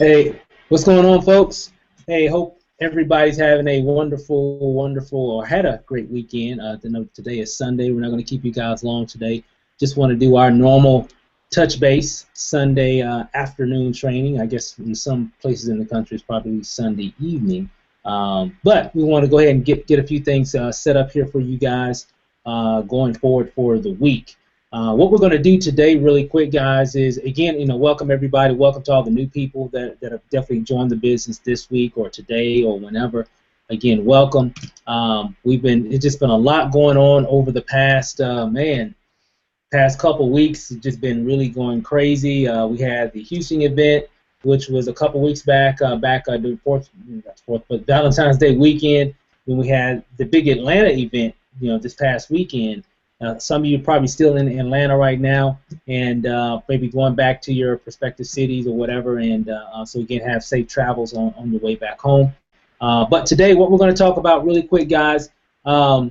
Hey, what's going on, folks? Hey, hope everybody's having a wonderful, or had a great weekend. Today is Sunday. We're not going to keep you guys long today. Just want to do our normal touch base Sunday afternoon training. I guess in some places in the country it's probably Sunday evening. But we want to go ahead and get a few things set up here for you guys going forward for the week. What we're going to do today really quick, guys, is, again, welcome everybody. Welcome to all the new people that have definitely joined the business this week or today or whenever. Again, welcome. It's just been a lot going on over the past couple weeks. It's just been really going crazy. We had the Houston event, which was a couple weeks back, during Valentine's Day weekend. Then we had the big Atlanta event, this past weekend. Some of you are probably still in Atlanta right now, and maybe going back to your prospective cities or whatever, and so again, have safe travels on your way back home. But today, what we're going to talk about really quick, guys, I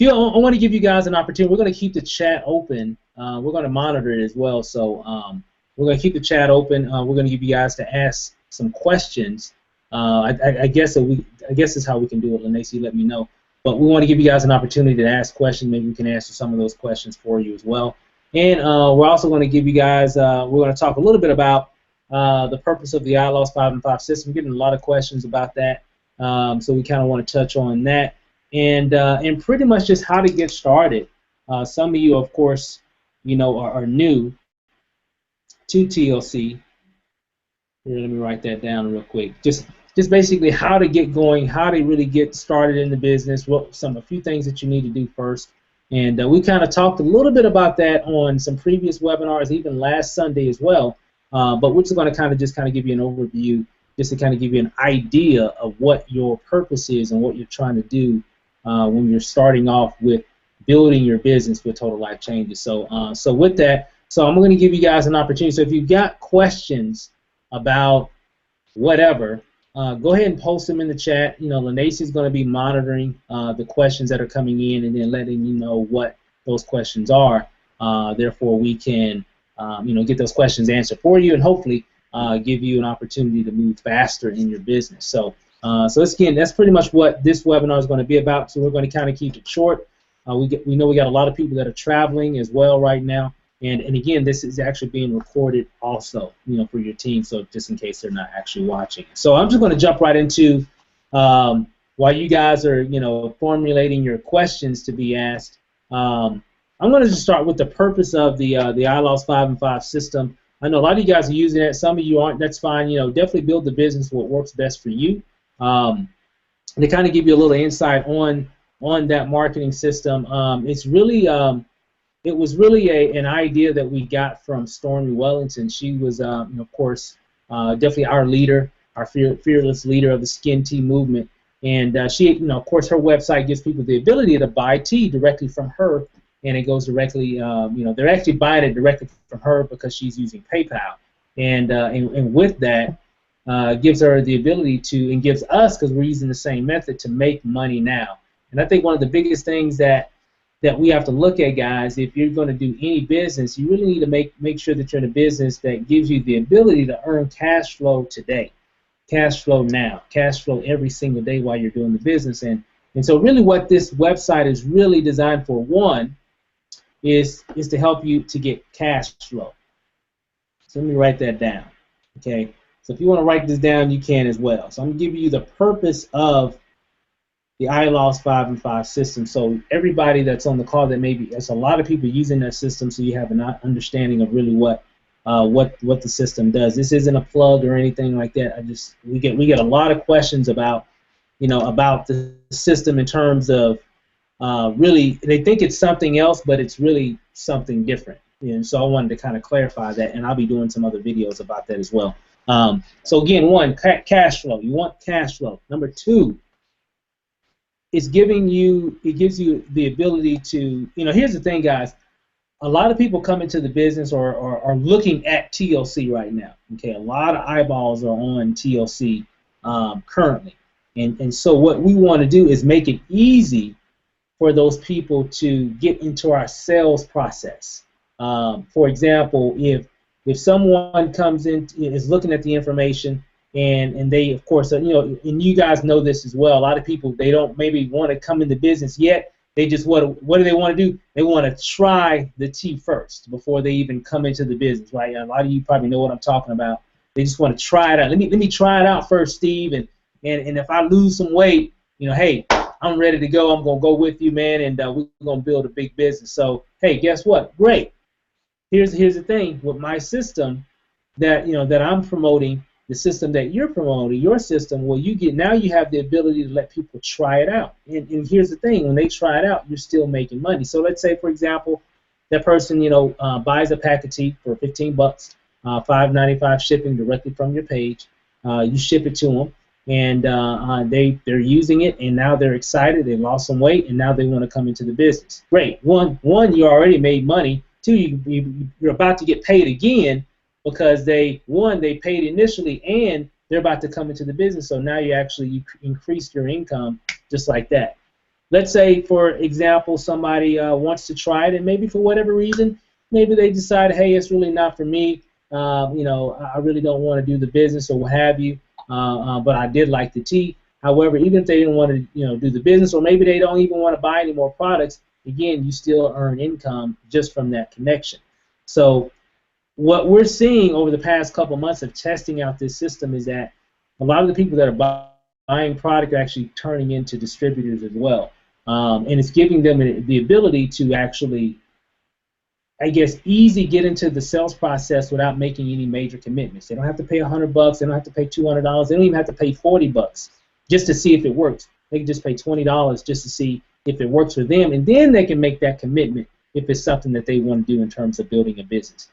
want to give you guys an opportunity. We're going to keep the chat open. We're going to monitor it as well, so we're going to keep the chat open. We're going to give you guys to ask some questions. I guess it's how we can do it. Lanacy, let me know. But we want to give you guys an opportunity to ask questions. Maybe we can answer some of those questions for you as well. And we're also going to give you guys, we're going to talk a little bit about the purpose of the iLoss 5 and 5 system. We're getting a lot of questions about that. So we kind of want to touch on that. And pretty much just how to get started. Some of you, of course, are new to TLC. Here, let me write that down real quick. Just basically how to get going, how to really get started in the business, a few things that you need to do first. And we kind of talked a little bit about that on some previous webinars, even last Sunday as well. But we're just going to kind of give you an overview, just to kind of give you an idea of what your purpose is and what you're trying to do when you're starting off with building your business with Total Life Changes. So with that, I'm going to give you guys an opportunity. So if you've got questions about whatever, go ahead and post them in the chat. Lanacy is going to be monitoring the questions that are coming in and then letting you know what those questions are. Therefore, we can, get those questions answered for you and hopefully give you an opportunity to move faster in your business. So again, that's pretty much what this webinar is going to be about. So we're going to kind of keep it short. We know we got a lot of people that are traveling as well right now. And again, this is actually being recorded also, for your team, so just in case they're not actually watching. So I'm just going to jump right into, while you guys are, formulating your questions to be asked, I'm going to just start with the purpose of the iLoss 5 and 5 system. I know a lot of you guys are using it. Some of you aren't. That's fine. Definitely build the business what works best for you. To kind of give you a little insight on that marketing system, it was really an idea that we got from Stormy Wellington. She was, of course, definitely our leader, our fearless leader of the skin tea movement. And she, of course, her website gives people the ability to buy tea directly from her, and it goes directly, they're actually buying it directly from her because she's using PayPal. And with that, gives her the ability to, and gives us, because we're using the same method, to make money now. And I think one of the biggest things that we have to look at, guys, if you're going to do any business, you really need to make sure that you're in a business that gives you the ability to earn cash flow today, cash flow now, cash flow every single day while you're doing the business. And so really what this website is really designed for, one, is to help you to get cash flow. So let me write that down, okay? So if you want to write this down, you can as well. So I'm going to give you the purpose of the iLoss 5 and 5 system. So everybody that's on the call, there's a lot of people using that system, so you have an understanding of really what the system does. This isn't a plug or anything like that. We get a lot of questions about about the system in terms of really they think it's something else, but it's really something different. And so I wanted to kind of clarify that, and I'll be doing some other videos about that as well. So again, one, cash flow. You want cash flow. Number two, it gives you the ability to, here's the thing, guys. A lot of people come into the business or are looking at TLC right now. Okay, a lot of eyeballs are on TLC currently. And so what we want to do is make it easy for those people to get into our sales process. For example, if if someone comes in, is looking at the information, and they, of course, and you guys know this as well. A lot of people, they don't maybe want to come into business yet. They just what do they want to do? They want to try the tea first before they even come into the business, right? A lot of you probably know what I'm talking about. They just want to try it out. Let me try it out first, Steve, and if I lose some weight, hey, I'm ready to go. I'm gonna go with you, man, and we're gonna build a big business. So hey, guess what? Great. Here's the thing with my system that that I'm promoting, the system that you're promoting, your system. Well, now you have the ability to let people try it out. And here's the thing: when they try it out, you're still making money. So let's say, for example, that person buys a pack of tea for $15, $5.95 shipping directly from your page. You ship it to them, and they're using it, and now they're excited. They lost some weight, and now they want to come into the business. Great. One, you already made money. Two, you're about to get paid again because they paid initially, and they're about to come into the business. So now you increased your income just like that. Let's say, for example, somebody wants to try it, and maybe for whatever reason, maybe they decide, hey, it's really not for me. I really don't want to do the business or what have you. But I did like the tea. However, even if they didn't want to, do the business, or maybe they don't even want to buy any more products, again, you still earn income just from that connection. So what we're seeing over the past couple months of testing out this system is that a lot of the people that are buying product are actually turning into distributors as well. And it's giving them the ability to actually, I guess, easy get into the sales process without making any major commitments. They don't have to pay $100. They don't have to pay $200. They don't even have to pay $40 just to see if it works. They can just pay $20 just to see if it works for them, and then they can make that commitment if it's something that they want to do in terms of building a business.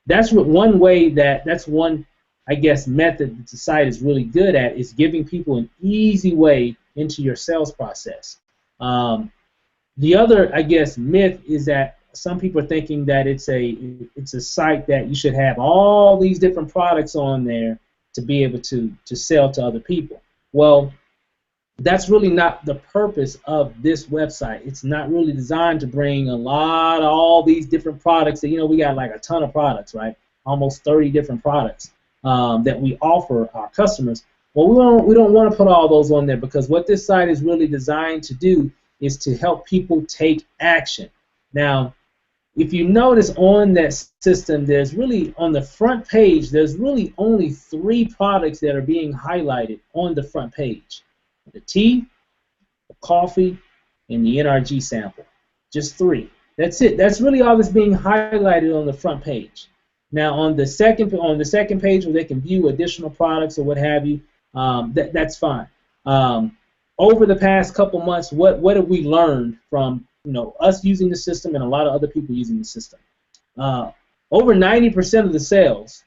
That's one way that's one, I guess, method that the site is really good at, is giving people an easy way into your sales process. The other, I guess, myth is that some people are thinking that it's a site that you should have all these different products on there to be able to sell to other people. Well, that's really not the purpose of this website. It's not really designed to bring all these different products. That, we got like a ton of products, right? Almost 30 different products that we offer our customers. Well, we don't want to put all those on there, because what this site is really designed to do is to help people take action. Now, if you notice on that system, there's really, on the front page, there's really only 3 products that are being highlighted on the front page: the tea, the coffee, and the NRG sample. Just 3. That's it. That's really all that's being highlighted on the front page. Now, on the second page, where they can view additional products or what have you, that's fine. Over the past couple months, what have we learned from us using the system and a lot of other people using the system? Over 90% of the sales,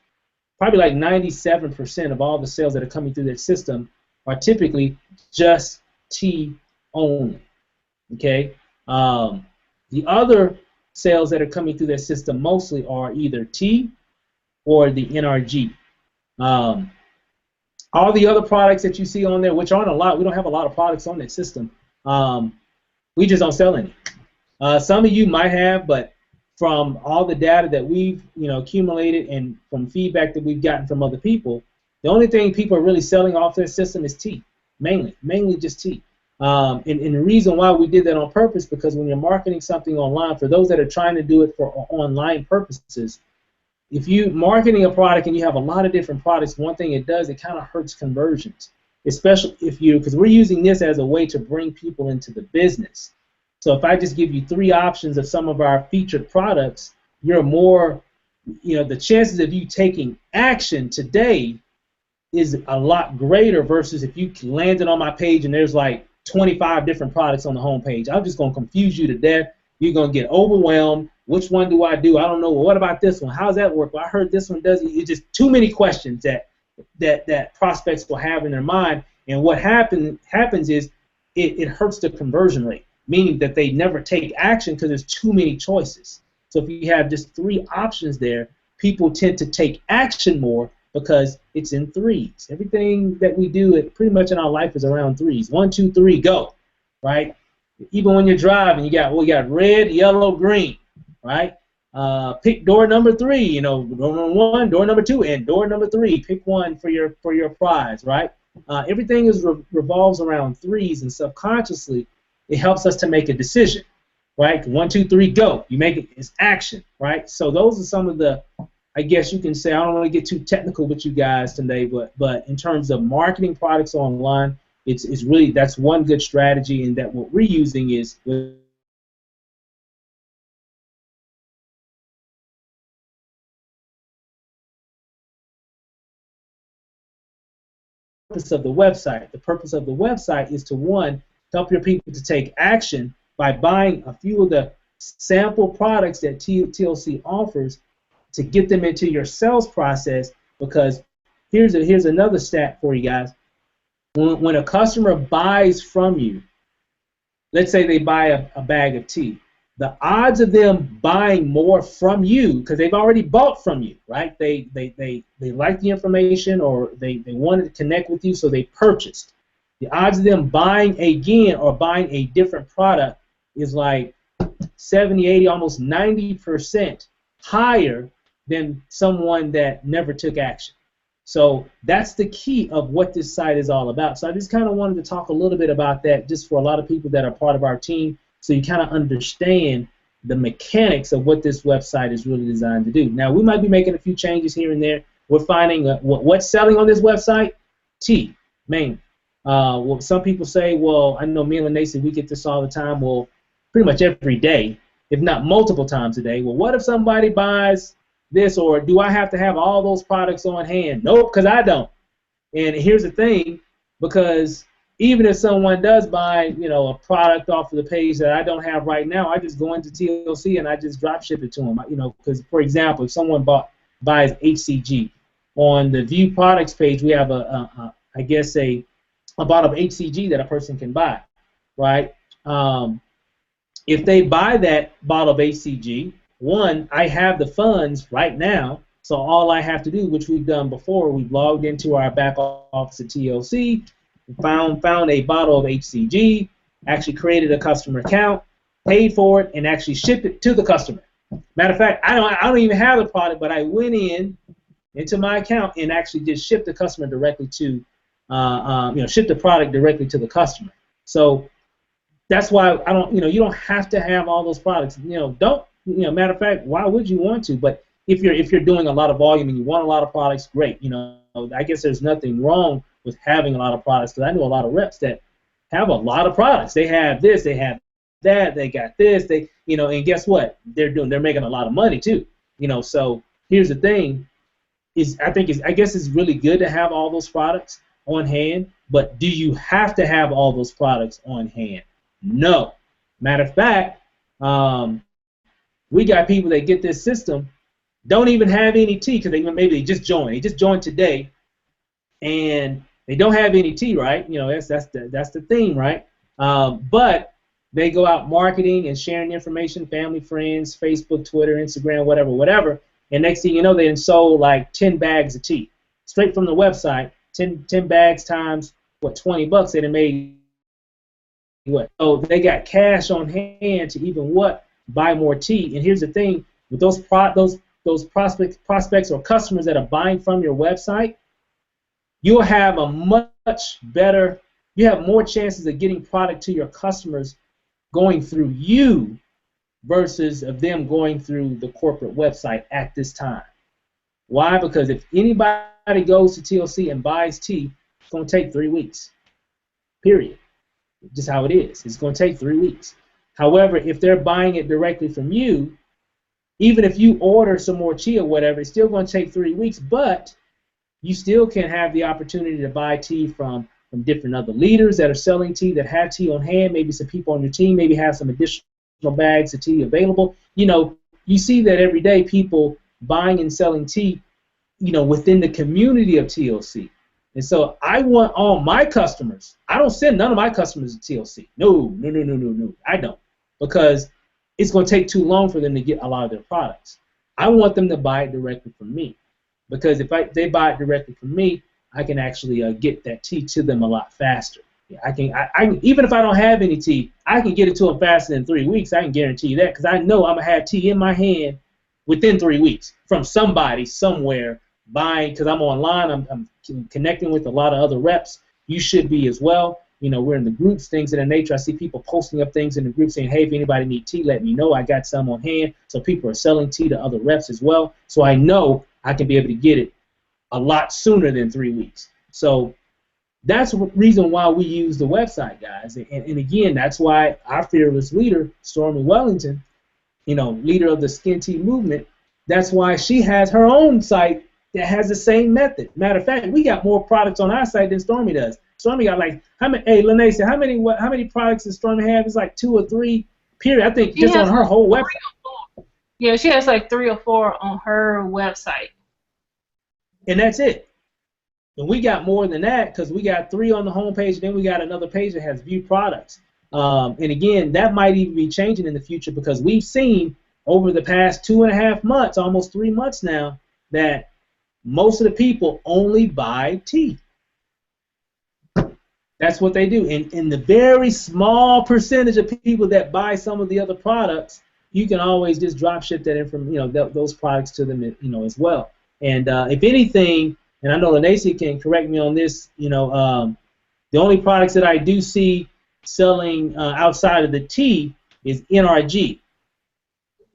probably like 97% of all the sales that are coming through that system, are typically just tea only. Okay. The other sales that are coming through that system mostly are either tea or the NRG. All the other products that you see on there, which aren't a lot, we don't have a lot of products on that system. We just don't sell any. Some of you might have, but from all the data that we've accumulated and from feedback that we've gotten from other people, the only thing people are really selling off their system is tea, mainly just tea. And the reason why we did that on purpose, because when you're marketing something online, for those that are trying to do it for online purposes, if you're marketing a product and you have a lot of different products, one thing it does, it kind of hurts conversions, especially because we're using this as a way to bring people into the business. So if I just give you 3 options of some of our featured products, you're more, the chances of you taking action today is a lot greater versus if you landed on my page and there's like 25 different products on the home page. I'm just going to confuse you to death. You're going to get overwhelmed. Which one do I do? I don't know. Well, what about this one? How does that work? Well, I heard this one does it. It's just too many questions that prospects will have in their mind. And what happens is it hurts the conversion rate, meaning that they never take action because there's too many choices. So if you have just 3 options there, people tend to take action more because it's in 3s. Everything that we do pretty much in our life is around 3s. 1, 2, 3, go, right? Even when you're driving, we got red, yellow, green, right? pick door number 3. You know, door number 1, door number 2, and door number 3. Pick one for your prize, right? Everything revolves around threes, and subconsciously, it helps us to make a decision, right? 1, 2, 3, go. You make it. It's action, right? So those are some of the, I guess you can say, I don't want to get too technical with you guys today, but in terms of marketing products online, it's really, that's one good strategy, and that what we're using is with the purpose of the website. The purpose of the website is to, one, help your people to take action by buying a few of the sample products that TLC offers, to get them into your sales process. Because here's another stat for you guys. When a customer buys from you, let's say they buy a bag of tea, the odds of them buying more from you, because they've already bought from you, right? They like the information, or they wanted to connect with you, so they purchased. The odds of them buying again or buying a different product is like 70, 80, almost 90% higher than someone that never took action. So that's the key of what this site is all about. So I just kind of wanted to talk a little bit about that, just for a lot of people that are part of our team, so you kind of understand the mechanics of what this website is really designed to do. Now, we might be making a few changes here and there. We're finding what's selling on this website? Tea, mainly. Well, some people say, well, I know me and Lanacy, we get this all the time. Well, pretty much every day, if not multiple times a day. Well, what if somebody buys this, or do I have to have all those products on hand? Nope, because I don't. And here's the thing, because even if someone does buy, you know, a product off of the page that I don't have right now, I just go into TLC and I just drop ship it to them. You know, because, for example, if someone buys HCG, on the View Products page, we have I guess a bottle of HCG that a person can buy, right? If they buy that bottle of HCG, one, I have the funds right now, so all I have to do, which we've done before, we've logged into our back office at TLC, found a bottle of HCG, actually created a customer account, paid for it, and actually shipped it to the customer. Matter of fact, I don't even have the product, but I went into my account and actually just shipped the customer directly to, ship the product directly to the customer. So that's why I don't, you don't have to have all those products. Matter of fact, why would you want to? But if you're doing a lot of volume and you want a lot of products, great. I guess there's nothing wrong with having a lot of products, because I know a lot of reps that have a lot of products. They have this, they have that, they got this, and guess what? They're making a lot of money too. So here's the thing: I guess it's really good to have all those products on hand, but do you have to have all those products on hand? No. Matter of fact, we got people that get this system, don't even have any tea, because maybe they just joined. They just joined today, and they don't have any tea, right? That's the theme, right? But they go out marketing and sharing information, family, friends, Facebook, Twitter, Instagram, whatever. And next thing you know, they sold like 10 bags of tea straight from the website. 10 bags times $20? They made what? So they got cash on hand to even buy more tea. And here's the thing: with those prospects or customers that are buying from your website, you'll have you have more chances of getting product to your customers going through you versus of them going through the corporate website at this time. Why? Because if anybody goes to TLC and buys tea, it's going to take 3 weeks. Period. Just how it is. It's going to take 3 weeks. However, if they're buying it directly from you, even if you order some more tea or whatever, it's still going to take 3 weeks, but you still can have the opportunity to buy tea from different other leaders that are selling tea, that have tea on hand. Maybe some people on your team maybe have some additional bags of tea available. You see that every day, people buying and selling tea, within the community of TLC. And so I want all my customers. I don't send none of my customers to TLC. No. I don't, because it's going to take too long for them to get a lot of their products. I want them to buy it directly from me, because if they buy it directly from me, I can actually get that tea to them a lot faster. Yeah, I can even if I don't have any tea, I can get it to them faster than 3 weeks. I can guarantee you that, because I know I'm gonna have tea in my hand within 3 weeks from somebody somewhere buying, because I'm online, I'm connecting with a lot of other reps. You should be as well. You know, we're in the groups, things of that nature. I see people posting up things in the group saying, hey, if anybody need tea, let me know. I got some on hand. So people are selling tea to other reps as well. So I know I can be able to get it a lot sooner than 3 weeks. So that's the reason why we use the website, guys. And again, that's why our fearless leader, Stormy Wellington, you know, leader of the Skin Tea movement, that's why she has her own site that has the same method. Matter of fact, we got more products on our site than Stormy does. Stormy got like, how many? Hey, Lene said, how many products does Stormy have? It's like 2 or 3. Period. I think She just on her like whole website. Yeah, she has like 3 or 4 on her website. And that's it. And we got more than that because we got 3 on the homepage. Then we got another page that has view products. And again, that might even be changing in the future because we've seen over the past 2.5 months, almost 3 months now, that most of the people only buy tea. That's what they do. And in the very small percentage of people that buy some of the other products, you can always just drop ship that in from, you know, those products to them, you know, as well. And if anything, and I know Lanacy can correct me on this, you know, the only products that I do see selling outside of the tea is NRG.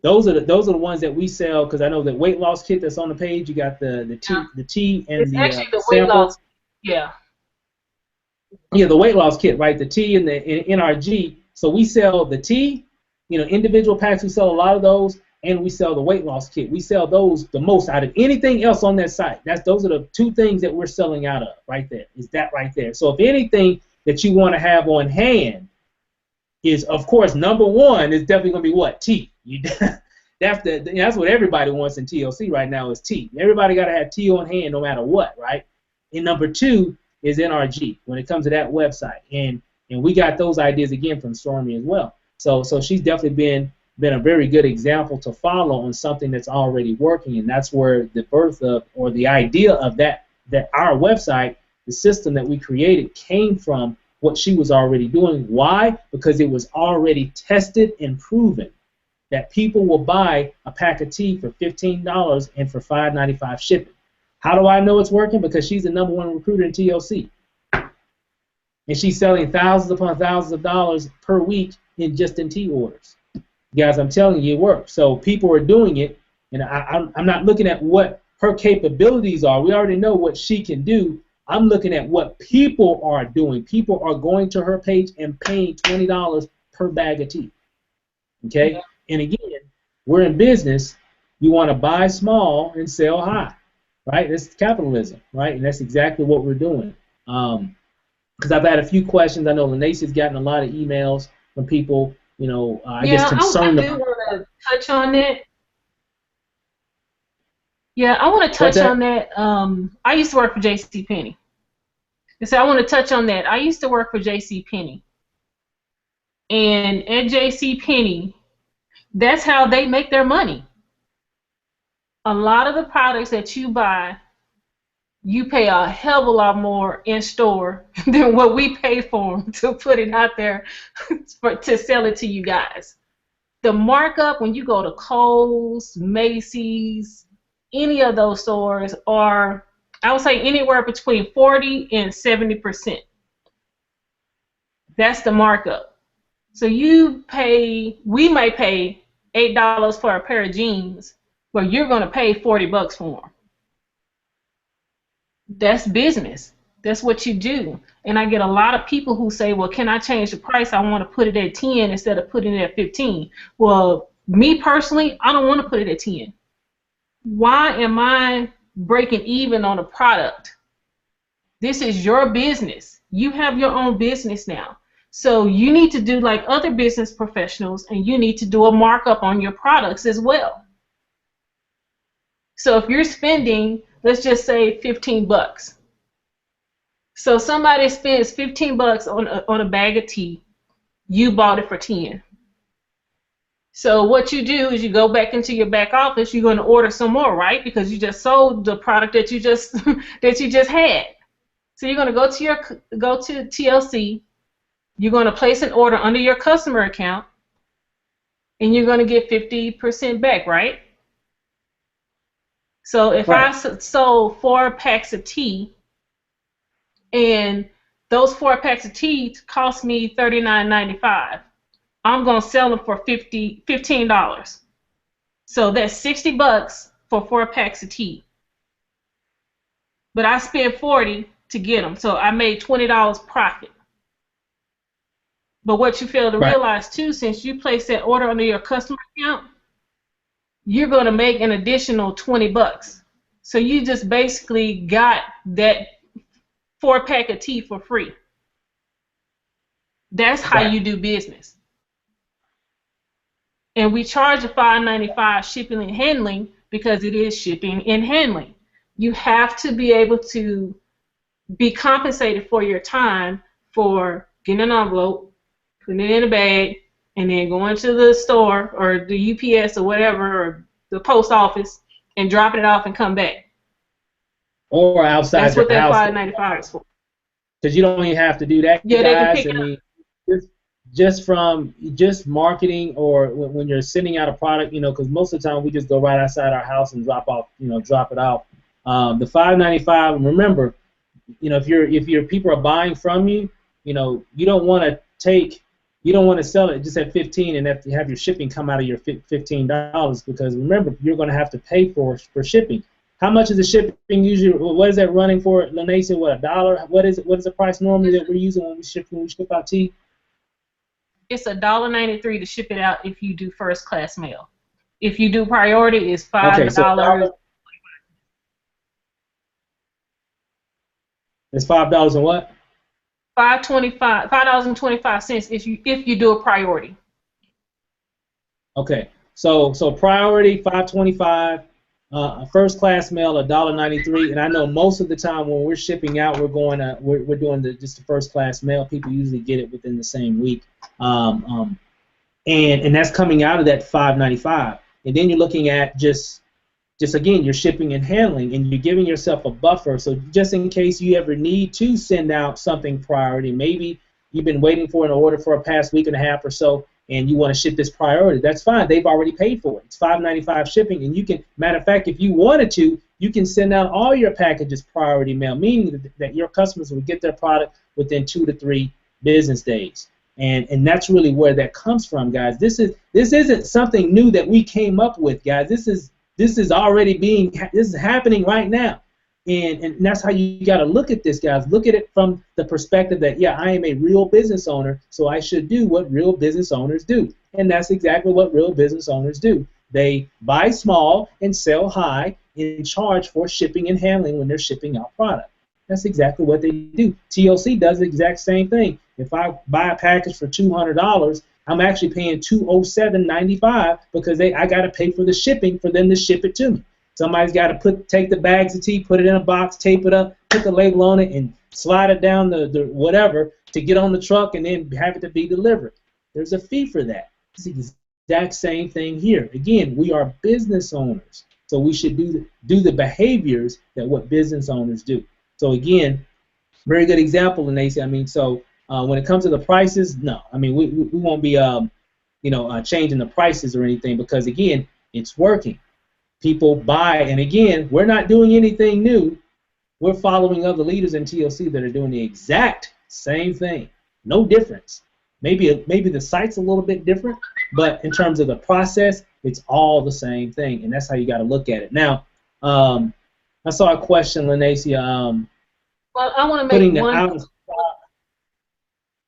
Those are the ones that we sell because I know that weight loss kit that's on the page. You got the tea and it's the actually the weight sample. loss. Yeah. Yeah, the weight loss kit, right? The tea and the NRG. So we sell the tea, you know, individual packs. We sell a lot of those, and we sell the weight loss kit. We sell those the most out of anything else on that site. Those are the 2 things that we're selling out of right there. Is that right there? So if anything that you want to have on hand is, of course, number 1 is definitely going to be what? Tea. That's what everybody wants in TLC right now is tea. Everybody got to have tea on hand no matter what, right? And number 2 is NRG when it comes to that website. And we got those ideas again from Stormy as well. So she's definitely been a very good example to follow on something that's already working, and that's where the birth of, or the idea of that our website, the system that we created, came from what she was already doing. Why? Because it was already tested and proven that people will buy a pack of tea for $15 and for $5.95 shipping. How do I know it's working? Because she's the number 1 recruiter in TLC. And she's selling thousands upon thousands of dollars per week in tea orders. Guys, I'm telling you, it works. So people are doing it, and I'm not looking at what her capabilities are. We already know what she can do. I'm looking at what people are doing. People are going to her page and paying $20 per bag of tea. Okay? Yeah. And again, we're in business. You want to buy small and sell high, right? That's capitalism, right? And that's exactly what we're doing. Because I've had a few questions. I know Lanacy's gotten a lot of emails from people, you know, I guess concerned about. I do want to touch on that. Yeah, I want to touch on that. I used to work for JCPenney. So I want to touch on that. I used to work for JCPenney. And at JCPenney, that's how they make their money. A lot of the products that you buy, you pay a hell of a lot more in store than what we pay for them to put it out there to sell it to you guys. The markup when you go to Kohl's, Macy's, any of those stores are, I would say, anywhere between 40 and 70%. That's the markup. So we may pay $8 for a pair of jeans, but you're going to pay $40 for them. That's business. That's what you do. And I get a lot of people who say, well, can I change the price? I want to put it at 10 instead of putting it at 15. Well, me personally, I don't want to put it at 10. Why am I breaking even on a product? This is your business. You have your own business now. So you need to do like other business professionals, and you need to do a markup on your products as well. So if you're spending, let's just say $15. So somebody spends $15 on a bag of tea. You bought it for 10. So what you do is you go back into your back office. You're going to order some more, right? Because you just sold the product that you just had. So you're going to go to TLC. You're going to place an order under your customer account, and you're going to get 50% back, right? So if Right. I sold 4 packs of tea, and those 4 packs of tea cost me $39.95, I'm gonna sell them for $15. So that's $60 for 4 packs of tea. But I spent $40 to get them, so I made $20 profit. But what you fail to Right. realize too, since you place that order under your customer account, you're gonna make an additional $20. So you just basically got that 4 pack of tea for free. That's how Right. you do business. And we charge a $5.95 shipping and handling because it is shipping and handling. You have to be able to be compensated for your time for getting an envelope, putting it in a bag, and then going to the store or the UPS or whatever, or the post office, and dropping it off and come back. Or outside That's your what that house. $5.95 is for. Because you don't even have to do that, Yeah, they can guys. pick I it up. mean, just marketing, or when you're sending out a product, because most of the time we just go right outside our house and drop it off. The $5.95. Remember, if your people are buying from you, you don't want to sell it just at 15 and have your shipping come out of your $15, because remember, you're going to have to pay for shipping. How much is the shipping usually? What is that running for, Lanacia? What, $1? What is the price normally that we're using when we ship out tea? It's $1.93 to ship it out if you do first class mail. If you do priority, it's $5. Okay, so it's $5 and what? $5.25 if you do a priority. Okay, so priority $5.25, first class mail $1.93, and I know most of the time when we're shipping out, we're doing just the first class mail. People usually get it within the same week, and that's coming out of that $5.95, and then you're looking at just again your shipping and handling, and you're giving yourself a buffer, so just in case you ever need to send out something priority, maybe you've been waiting for an order for a past week and a half or so, and you want to ship this priority, that's fine. They've already paid for it. It's $5.95 shipping, and you can, matter of fact, if you wanted to, you can send out all your packages priority mail, meaning that your customers will get their product within 2 to 3 business days. And that's really where that comes from, guys. This isn't something new that we came up with, guys. This is happening right now. And that's how you got to look at this, guys. Look at it from the perspective that, yeah, I am a real business owner, so I should do what real business owners do. And that's exactly what real business owners do. They buy small and sell high and charge for shipping and handling when they're shipping out product. That's exactly what they do. TLC does the exact same thing. If I buy a package for $200, I'm actually paying $207.95 because I got to pay for the shipping for them to ship it to me. Somebody's got to take the bags of tea, put it in a box, tape it up, put the label on it, and slide it down the whatever to get on the truck and then have it to be delivered. There's a fee for that. It's the exact same thing here. Again, we are business owners, so we should do the behaviors that what business owners do. So again, very good example, Lanacia. I mean, so when it comes to the prices, no. I mean, we won't be changing the prices or anything, because again, it's working. People buy, and again, we're not doing anything new. We're following other leaders in TLC that are doing the exact same thing. No difference. Maybe the site's a little bit different, but in terms of the process, it's all the same thing, and that's how you got to look at it. Now, I saw a question, Lanacia. Well, I want to make one.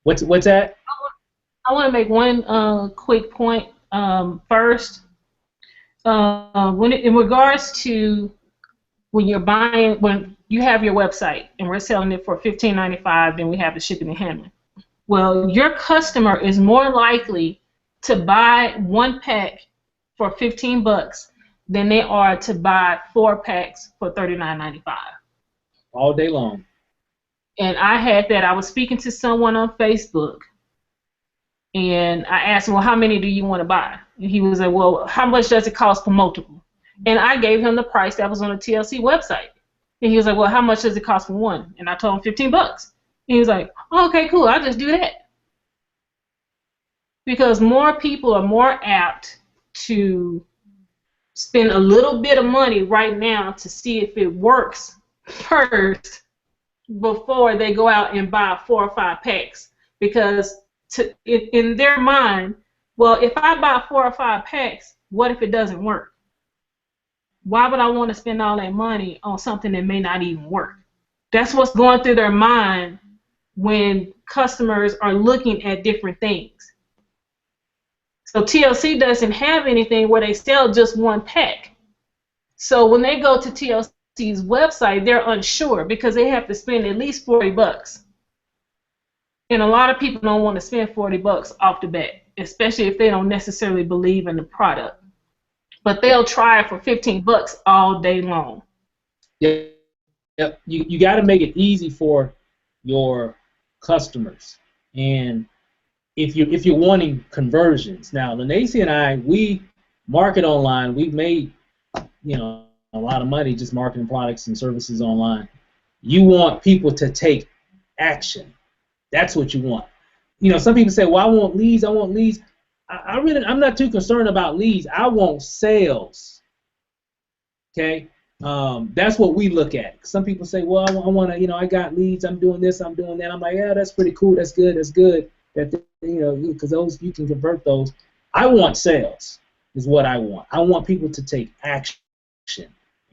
What's that? I want to make one quick point first. In regards to when you're buying, when you have your website and we're selling it for $15.95, then we have the shipping and handling. Well, your customer is more likely to buy 1 pack for $15 than they are to buy 4 packs for $39.95. All day long. And I had that. I was speaking to someone on Facebook, and I asked him, well, how many do you want to buy? And he was like, well, how much does it cost for multiple? And I gave him the price that was on the TLC website. And he was like, well, how much does it cost for one? And I told him $15. And he was like, oh, okay, cool, I'll just do that. Because more people are more apt to spend a little bit of money right now to see if it works first before they go out and buy 4 or 5 packs. Because in their mind, well, if I buy 4 or 5 packs, what if it doesn't work? Why would I want to spend all that money on something that may not even work? That's what's going through their mind when customers are looking at different things. So TLC doesn't have anything where they sell just 1 pack. So when they go to TLC's website, they're unsure because they have to spend at least $40. And a lot of people don't want to spend $40 off the bat, especially if they don't necessarily believe in the product. But they'll try it for $15 all day long. Yeah, you got to make it easy for your customers. And if you're wanting conversions, now Lanacy and I, we market online. We've made a lot of money just marketing products and services online. You want people to take action. That's what you want. Some people say, well, I want leads. I'm not too concerned about leads. I want sales. Okay? That's what we look at. Some people say, well, I want to, I got leads. I'm doing this. I'm doing that. I'm like, yeah, that's pretty cool. That's good. That's good. That, because those, you can convert those. I want sales is what I want. I want people to take action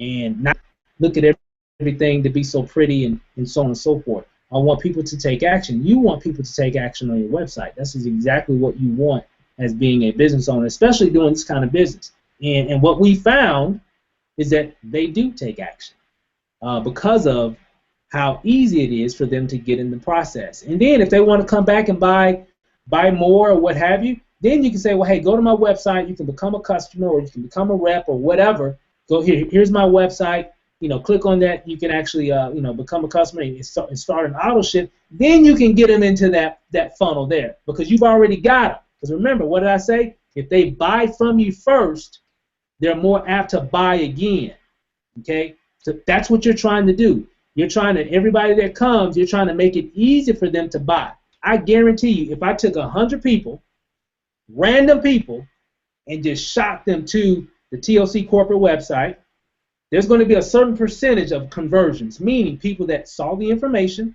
and not look at everything to be so pretty and so on and so forth. I want people to take action. You want people to take action on your website. This is exactly what you want as being a business owner, especially doing this kind of business. And what we found is that they do take action because of how easy it is for them to get in the process. And then if they want to come back and buy more or what have you, then you can say, well, hey, go to my website. You can become a customer or you can become a rep or whatever. Go here. Here's my website. Click on that. You can actually, become a customer and start an auto ship. Then you can get them into that funnel there because you've already got them. Because remember, what did I say? If they buy from you first, they're more apt to buy again. Okay? So that's what you're trying to do. You're trying to, everybody that comes, you're trying to make it easy for them to buy. I guarantee you, if I took 100 people, random people, and just shot them to the TLC corporate website, there's going to be a certain percentage of conversions, meaning people that saw the information,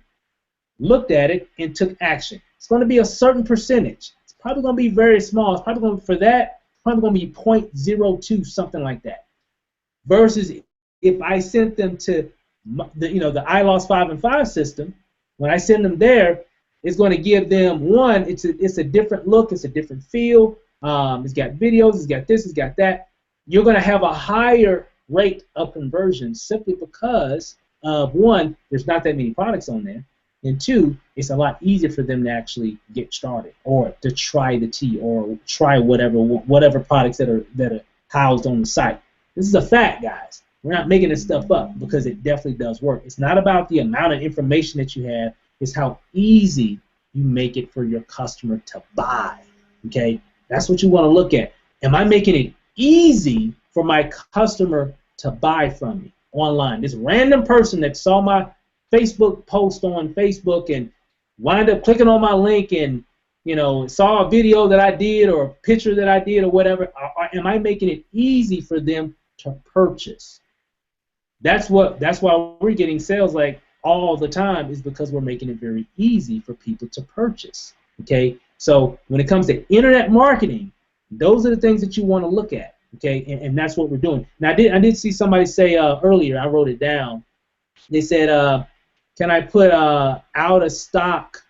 looked at it, and took action. It's going to be a certain percentage. It's probably going to be very small. It's probably going to, for that, probably going to be 0.02, something like that. Versus if I sent them to the I Lost 5 and 5 system, when I send them there, it's going to give them one. It's a different look. It's a different feel. It's got videos. It's got this. It's got that. You're going to have a higher rate of conversion simply because of one, there's not that many products on there, and two, it's a lot easier for them to actually get started or to try the tea or try whatever products that are housed on the site. This is a fact, guys. We're not making this stuff up because it definitely does work. It's not about the amount of information that you have. It's how easy you make it for your customer to buy. Okay, that's what you want to look at. Am I making it easy for my customer to buy from me online? This random person that saw my Facebook post on Facebook and wound up clicking on my link and saw a video that I did or a picture that I did or whatever. Am I making it easy for them to purchase? That's why we're getting sales like all the time, is because we're making it very easy for people to purchase. Okay, so when it comes to internet marketing, those are the things that you want to look at. Okay, and that's what we're doing. Now, I did see somebody say earlier, I wrote it down. They said, can I put out of stock?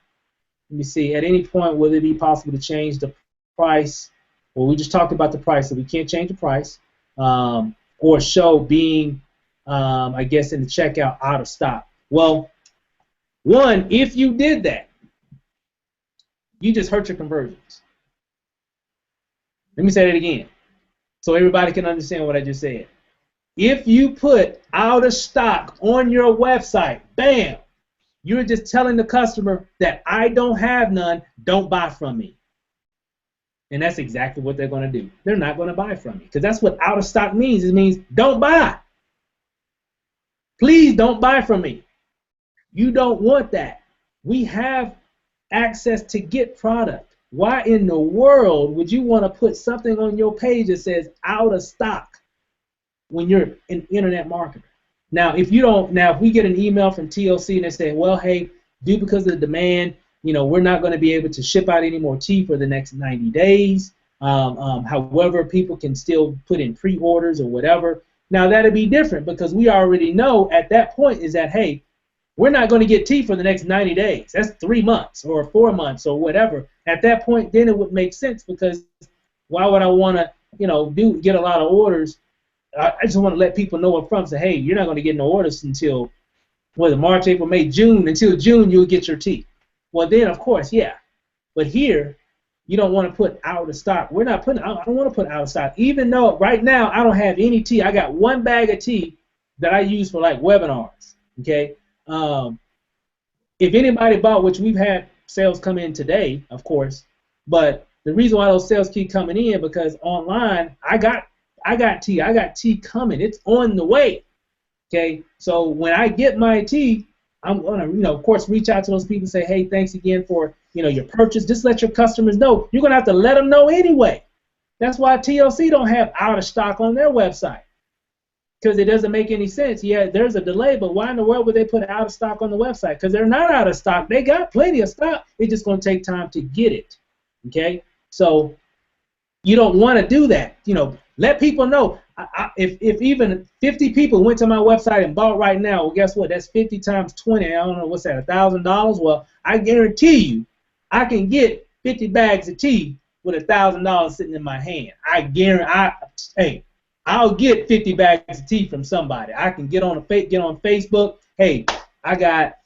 Let me see. At any point, will it be possible to change the price? Well, we just talked about the price, so we can't change the price. Or show being, I guess, in the checkout out of stock. Well, one, if you did that, you just hurt your conversions. Let me say that again, so everybody can understand what I just said. If you put out of stock on your website, bam, you're just telling the customer that I don't have none, don't buy from me. And that's exactly what they're going to do. They're not going to buy from me because that's what out of stock means. It means don't buy. Please don't buy from me. You don't want that. We have access to get product. Why in the world would you want to put something on your page that says out of stock? when you're an internet marketer. Now, if we get an email from TLC and they say, well, hey, due because of the demand, we're not going to be able to ship out any more tea for the next 90 days. However, people can still put in pre-orders or whatever. Now, that'd be different because we already know at that point is that, hey, we're not going to get tea for the next 90 days. That's 3 months or 4 months or whatever. At that point, then it would make sense because why would I want to, get a lot of orders? I just want to let people know up front, say, hey, you're not going to get no orders until March, April, May, June. Until June, you'll get your tea. Well, then, of course, yeah. But here, you don't want to put out of stock. I don't want to put out of stock. Even though right now I don't have any tea. I got 1 bag of tea that I use for like webinars. Okay. If anybody bought, which we've had sales come in today, of course, but the reason why those sales keep coming in because online I got tea. I got tea coming. It's on the way. Okay. So when I get my tea, I'm gonna, of course, reach out to those people and say, hey, thanks again for, your purchase. Just let your customers know. You're gonna have to let them know anyway. That's why TLC don't have out of stock on their website because it doesn't make any sense. Yeah, there's a delay, but why in the world would they put out of stock on the website? Because they're not out of stock. They got plenty of stock. It's just gonna take time to get it. Okay, so you don't want to do that. Let people know. If even 50 people went to my website and bought right now, well, guess what? That's 50 times 20. I don't know, what's that, $1,000? Well, I guarantee you, I can get 50 bags of tea with $1,000 sitting in my hand. I'll get 50 bags of tea from somebody. I can get on Facebook. Hey, I got,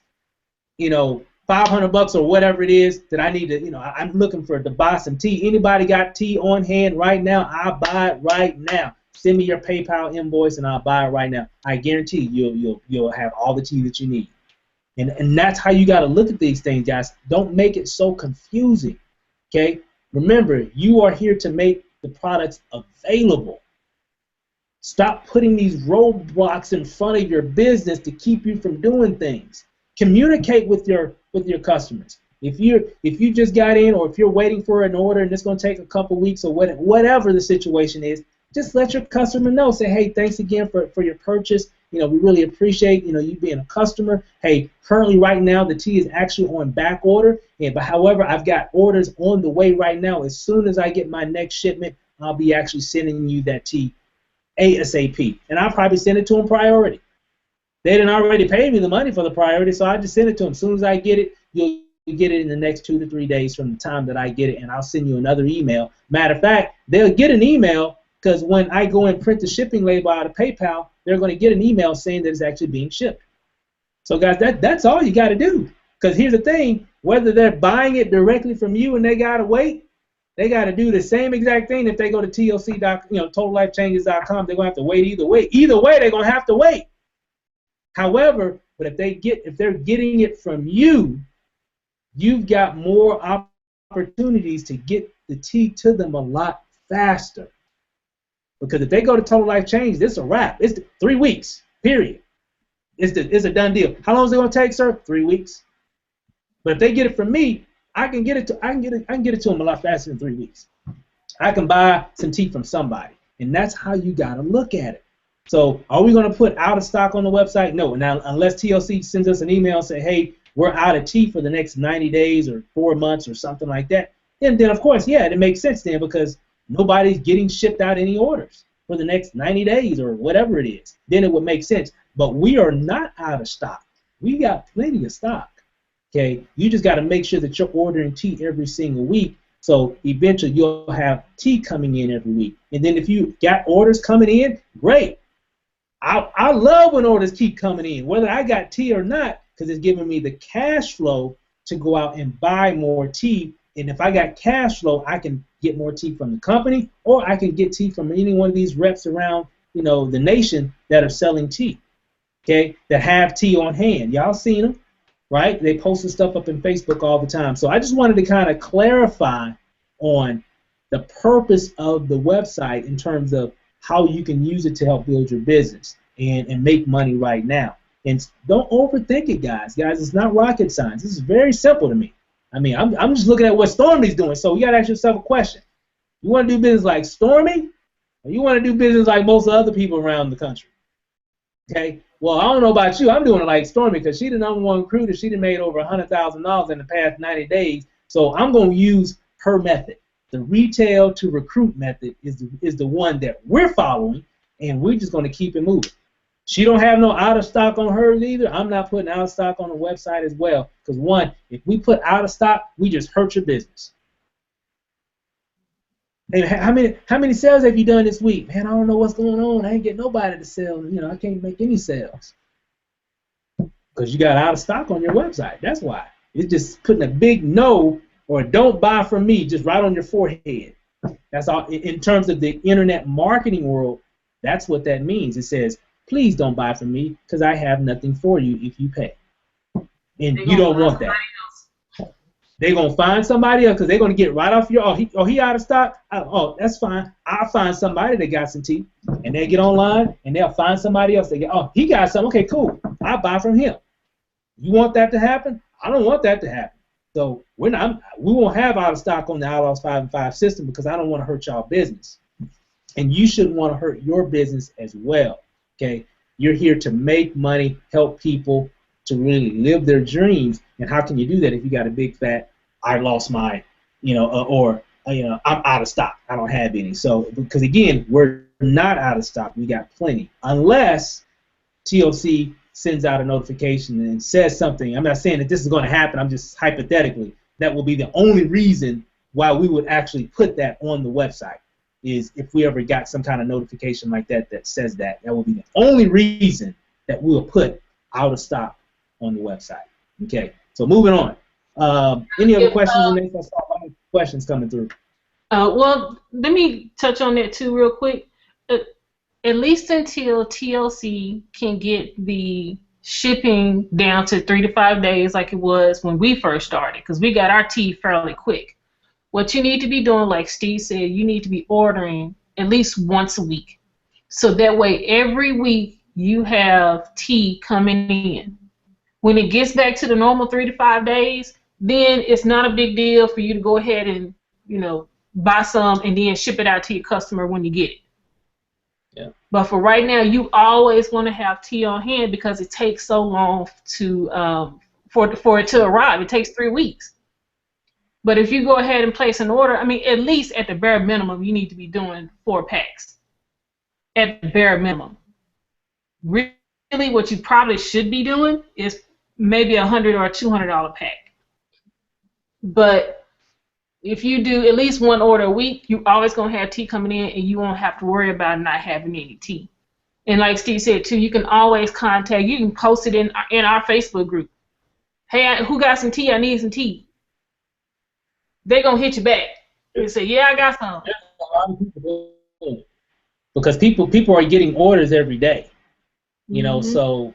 $500 or whatever it is that I need to, I'm looking to buy some tea. Anybody got tea on hand right now? I'll buy it right now. Send me your PayPal invoice and I'll buy it right now. I guarantee you'll have all the tea that you need. And that's how you got to look at these things, guys. Don't make it so confusing. Okay? Remember, you are here to make the products available. Stop putting these roadblocks in front of your business to keep you from doing things. Communicate with your customers. If you just got in, or if you're waiting for an order and it's going to take a couple weeks, or whatever the situation is, just let your customer know. Say, hey, thanks again for your purchase. We really appreciate you being a customer. Hey, currently right now the tea is actually on back order, but however, I've got orders on the way right now. As soon as I get my next shipment, I'll be actually sending you that tea ASAP, and I'll probably send it to them priority. They didn't already pay me the money for the priority, so I just send it to them. As soon as I get it, you'll get it in the next 2 to 3 days from the time that I get it, and I'll send you another email. Matter of fact, they'll get an email because when I go and print the shipping label out of PayPal, they're going to get an email saying that it's actually being shipped. So, guys, that's all you got to do. Because here's the thing: whether they're buying it directly from you and they got to wait, they got to do the same exact thing. If they go to TLC, TotalLifeChanges.com, they're going to have to wait either way. Either way, they're going to have to wait. However, but if they're getting it from you, you've got more opportunities to get the tea to them a lot faster. Because if they go to Total Life Change, this is a wrap. It's 3 weeks, period. It's a done deal. How long is it going to take, sir? 3 weeks. But if they get it from me, I can get it to them a lot faster than 3 weeks. I can buy some tea from somebody, and that's how you got to look at it. So are we going to put out of stock on the website? No. Now, unless TLC sends us an email and say, hey, we're out of tea for the next 90 days or 4 months or something like that, then of course, yeah, it makes sense then because nobody's getting shipped out any orders for the next 90 days or whatever it is. Then it would make sense. But we are not out of stock. We got plenty of stock. Okay? You just got to make sure that you're ordering tea every single week. So eventually you'll have tea coming in every week. And then if you got orders coming in, great. I love when orders keep coming in, whether I got tea or not, because it's giving me the cash flow to go out and buy more tea. And if I got cash flow, I can get more tea from the company, or I can get tea from any one of these reps around, the nation that are selling tea, okay, that have tea on hand. Y'all seen them, right? They posting stuff up in Facebook all the time. So I just wanted to kind of clarify on the purpose of the website in terms of how you can use it to help build your business and make money right now. And don't overthink it, guys. Guys, it's not rocket science. This is very simple to me. I mean, I'm just looking at what Stormy's doing. So you got to ask yourself a question. You want to do business like Stormy, You want to do business like most other people around the country. Okay. Well, I don't know about you. I'm doing it like Stormy because she the number one recruiter. She done made over $100,000 in the past 90 days. So I'm going to use her method. The retail to recruit method is the one that we're following, and we're just going to keep it moving. She don't have no out of stock on hers either. I'm not putting out of stock on the website as well because one, if we put out of stock, we just hurt your business. Hey, how many sales have you done this week? Man, I don't know what's going on. I ain't getting nobody to sell. I can't make any sales because you got out of stock on your website. That's why. It's just putting a big no or don't buy from me just right on your forehead. That's all. In terms of the internet marketing world, that's what that means. It says, please don't buy from me because I have nothing for you if you pay. And you don't want that. They're going to find somebody else because they're going to get right off your, he out of stock? Oh, that's fine. I'll find somebody that got some tea. And they'll get online and they'll find somebody else. They get, oh, he got some. Okay, cool. I'll buy from him. You want that to happen? I don't want that to happen. So we won't have out of stock on the Outlaws 5 and 5 system because I don't want to hurt y'all business. And you shouldn't want to hurt your business as well. Okay? You're here to make money, help people to really live their dreams. And how can you do that if you got a big fat, I lost my, I'm out of stock. I don't have any. So, because again, we're not out of stock. We got plenty. Unless TLC sends out a notification and says something. I'm not saying that this is going to happen. I'm just hypothetically. That will be the only reason why we would actually put that on the website is if we ever got some kind of notification like that that says that. That will be the only reason that we will put out of stock on the website. Okay, so moving on. Any other questions? I saw a lot of questions coming through. Well, let me touch on that too real quick. At least until TLC can get the shipping down to 3 to 5 days like it was when we first started, because we got our tea fairly quick. What you need to be doing, like Steve said, you need to be ordering at least once a week. So that way every week you have tea coming in. When it gets back to the normal 3 to 5 days, then it's not a big deal for you to go ahead and, buy some and then ship it out to your customer when you get it. Yeah. But for right now, you always want to have tea on hand because it takes so long to for it to arrive. It takes 3 weeks. But if you go ahead and place an order, at least at the bare minimum, you need to be doing 4 packs. At the bare minimum. Really, what you probably should be doing is maybe $100 or $200 pack. But if you do at least 1 order a week, you're always going to have tea coming in, and you won't have to worry about not having any tea. And like Steve said, too, you can always contact, you can post it in our Facebook group. Hey, who got some tea? I need some tea. They're going to hit you back and say, yeah, I got some. There's a lot of people doing it. Because people are getting orders every day. So,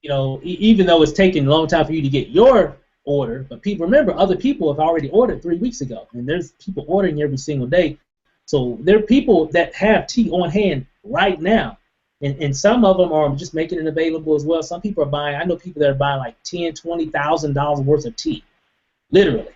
even though it's taking a long time for you to get your order, but remember, other people have already ordered 3 weeks ago, and there's people ordering every single day. So there are people that have tea on hand right now, and some of them are just making it available as well. Some people are buying. I know people that are buying like $10,000-$20,000 worth of tea, literally.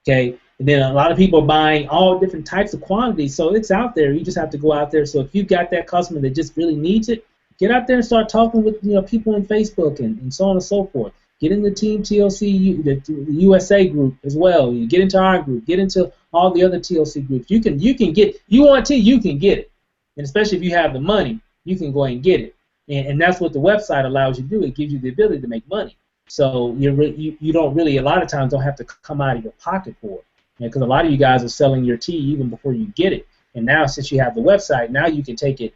Okay, and then a lot of people are buying all different types of quantities. So it's out there. You just have to go out there. So if you've got that customer that just really needs it, get out there and start talking with people on Facebook and so on and so forth. Get in the Team TLC, the USA group as well. You get into our group. Get into all the other TLC groups. You can get. You want tea, you can get it. And especially if you have the money, you can go and get it. And that's what the website allows you to do. It gives you the ability to make money. So you don't really, a lot of times, don't have to come out of your pocket for it. Because a lot of you guys are selling your tea even before you get it. And now, since you have the website, now you can take it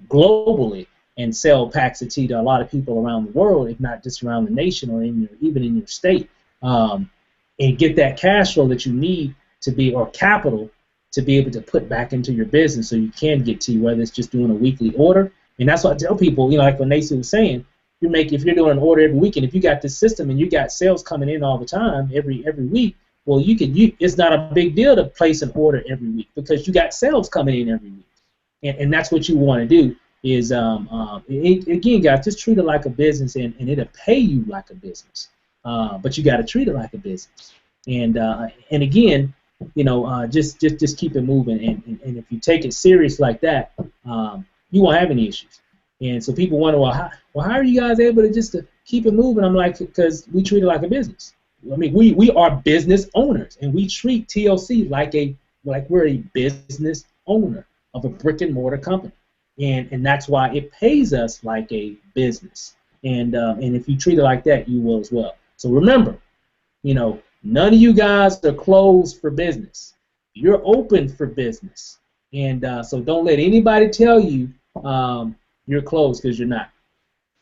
globally and sell packs of tea to a lot of people around the world, if not just around the nation or even in your state, and get that cash flow that you need or capital to be able to put back into your business so you can get tea, whether it's just doing a weekly order. And that's what I tell people, like what Nancy was saying, if you're doing an order every week, and if you got this system and you got sales coming in all the time, every week, well, it's not a big deal to place an order every week because you got sales coming in every week, and that's what you want to do. Is again, guys, just treat it like a business, and it'll pay you like a business. But you got to treat it like a business. And again, just keep it moving. And if you take it serious like that, you won't have any issues. And so people wonder, how are you guys able to keep it moving? I'm like, because we treat it like a business. I mean, we are business owners, and we treat TLC like we're a business owner of a brick and mortar company, and that's why it pays us like a business. And if you treat it like that, you will as well. So remember, none of you guys are closed for business. You're open for business, and so don't let anybody tell you you're closed, because you're not.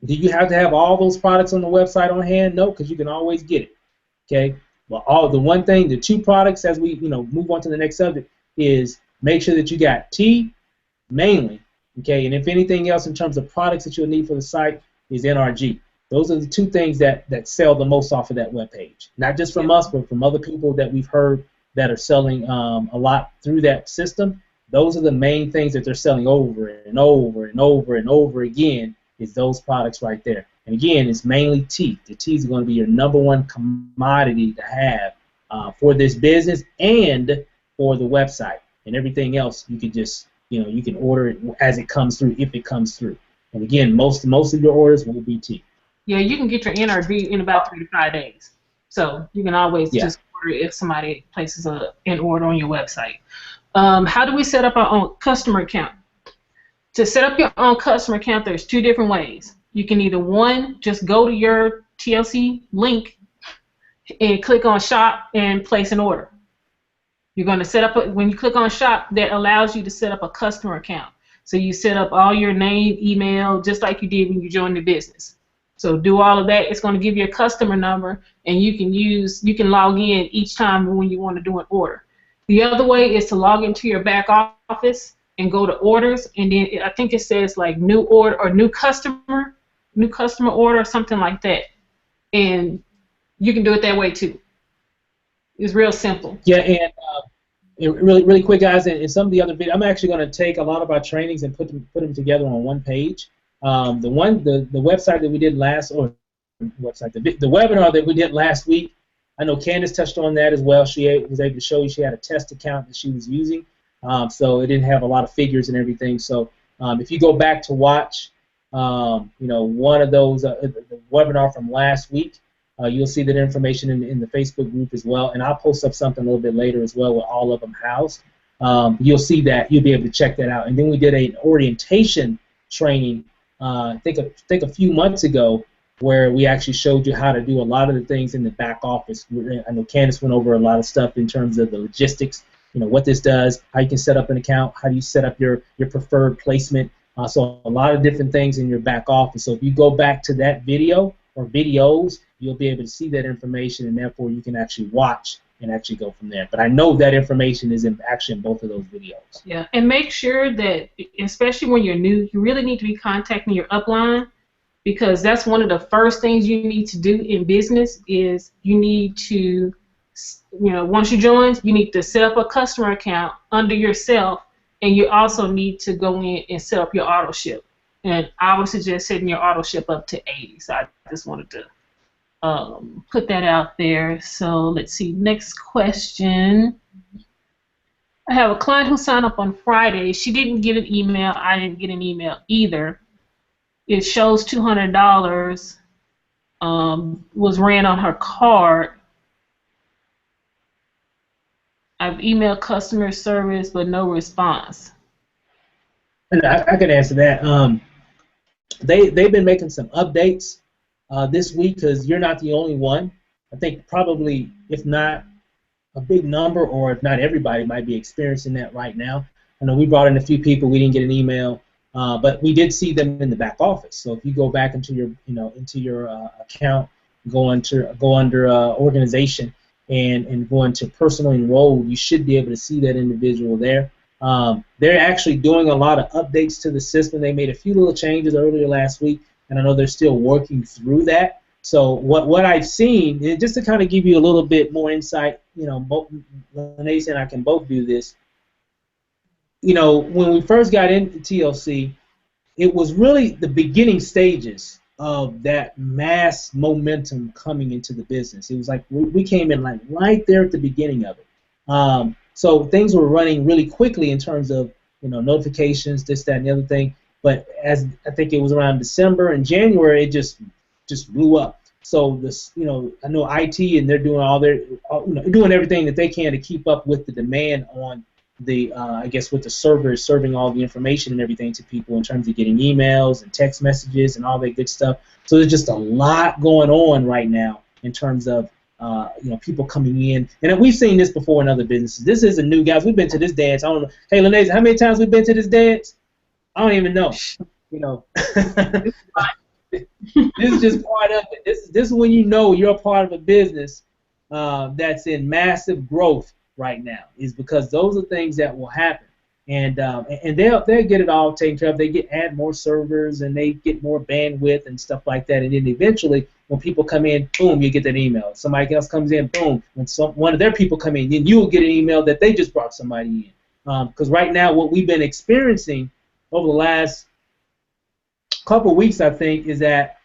Do you have to have all those products on the website on hand? No, because you can always get it. Okay. Well, the 2 products as we move on to the next subject is make sure that you got tea mainly. Okay, and if anything else in terms of products that you'll need for the site is NRG. Those are the 2 things that sell the most off of that webpage. Not just from us, but from other people that we've heard that are selling a lot through that system. Those are the main things that they're selling over and over and over and over again, is those products right there. And again, it's mainly tea. The teas are going to be your #1 commodity to have for this business and for the website. And everything else, you can just, you can order it as it comes through, if it comes through. And again, most of your orders will be tea. Yeah, you can get your NRG in about 3 to 5 days. So you can always just order if somebody places an order on your website. How do we set up our own customer account? To set up your own customer account, there's 2 different ways. You can either, one, just go to your TLC link and click on shop and place an order. You're going to set up, when you click on shop, that allows you to set up a customer account. So you set up all your name, email, just like you did when you joined the business. So do all of that. It's going to give you a customer number, and you can log in each time when you want to do an order. The other way is to log into your back office and go to orders, and then I think it says like new order or new customer order or something like that. And you can do it that way too. It's real simple. Yeah, and really quick, guys, and some of the other videos, I'm actually going to take a lot of our trainings and put them together on one page. The website that we did the webinar that we did last week, I know Candace touched on that as well. She was able to show you she had a test account that she was using, so it didn't have a lot of figures and everything. So if you go back to watch, one of those, the webinar from last week, you'll see that information in the Facebook group as well, and I'll post up something a little bit later as well with all of them housed. You'll see that. You'll be able to check that out. And then we did an orientation training, I think a few months ago, where we actually showed you how to do a lot of the things in the back office. I know Candace went over a lot of stuff in terms of the logistics, what this does, how you can set up an account, how do you set up your preferred placement. So a lot of different things in your back office. So if you go back to that video or videos, you'll be able to see that information, and therefore you can actually watch and actually go from there. But I know that information is actually in both of those videos. Yeah, and make sure that, especially when you're new, you really need to be contacting your upline, because that's one of the first things you need to do in business. Is you need to, once you join, you need to set up a customer account under yourself, and you also need to go in and set up your auto ship. And I would suggest setting your auto ship up to 80. So I just wanted to put that out there. So let's see, next question. I have a client who signed up on Friday. She didn't get an email. I didn't get an email either. It shows $200 was ran on her card. I've emailed customer service, but no response. And I can answer that. They've been making some updates this week, because you're not the only one. I think probably, if not a big number, or if not everybody, might be experiencing that right now. I know we brought in a few people. We didn't get an email, but we did see them in the back office. So if you go back into your account, go under organization, and go into personal enrolled, you should be able to see that individual there. They're actually doing a lot of updates to the system. They made a few little changes earlier last week, and I know they're still working through that. So what I've seen, and just to kind of give you a little bit more insight, both Lene and I can both do this. When we first got into TLC, it was really the beginning stages of that mass momentum coming into the business. It was like we came in like right there at the beginning of it. So things were running really quickly in terms of notifications, this, that, and the other thing. But as I think it was around December and January, it just blew up. So this, I know IT and they're doing doing everything that they can to keep up with the demand on the, I guess, with the servers serving all the information and everything to people in terms of getting emails and text messages and all that good stuff. So there's just a lot going on right now in terms of people coming in, and we've seen this before in other businesses. This isn't new, guys. We've been to this dance. I don't know. Hey, Lene, how many times we've been to this dance? I don't even know. This is just part of it. This is when you're a part of a business that's in massive growth right now. Is because those are things that will happen, and they'll get it all taken care of. They add more servers and they get more bandwidth and stuff like that, and then eventually, when people come in, boom, you get that email. Somebody else comes in, boom. When one of their people come in, then you will get an email that they just brought somebody in. Because right now, what we've been experiencing over the last couple of weeks, I think, is that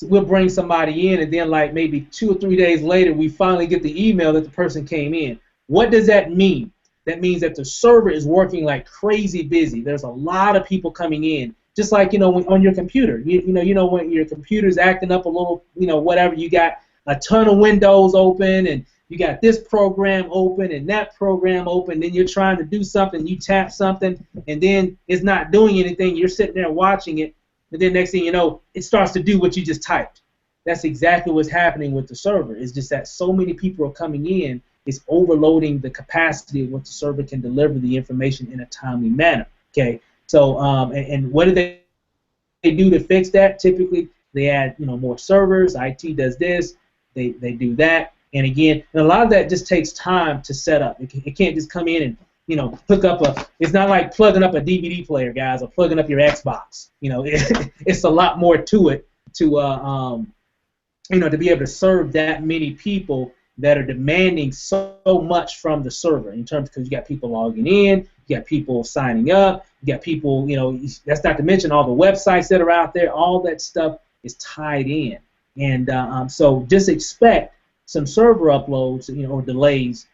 we'll bring somebody in, and then like maybe 2 or 3 days later, we finally get the email that the person came in. What does that mean? That means that the server is working like crazy busy. There's a lot of people coming in. Just like, when on your computer, when your computer's acting up a little, whatever, you got a ton of windows open and you got this program open and that program open, then you're trying to do something, you tap something, and then it's not doing anything. You're sitting there watching it, and then next thing you know, it starts to do what you just typed. That's exactly what's happening with the server. It's just that so many people are coming in, it's overloading the capacity of what the server can deliver the information in a timely manner. Okay. So, and what do they do to fix that? Typically, they add, more servers. IT does this. They do that. And again, and a lot of that just takes time to set up. It can't just come in and, hook up it's not like plugging up a DVD player, guys, or plugging up your Xbox. It's a lot more to it to be able to serve that many people that are demanding so much from the server in terms, because you got people logging in, you got people signing up, you got people, that's not to mention all the websites that are out there. All that stuff is tied in. And so just expect some server uploads, or delays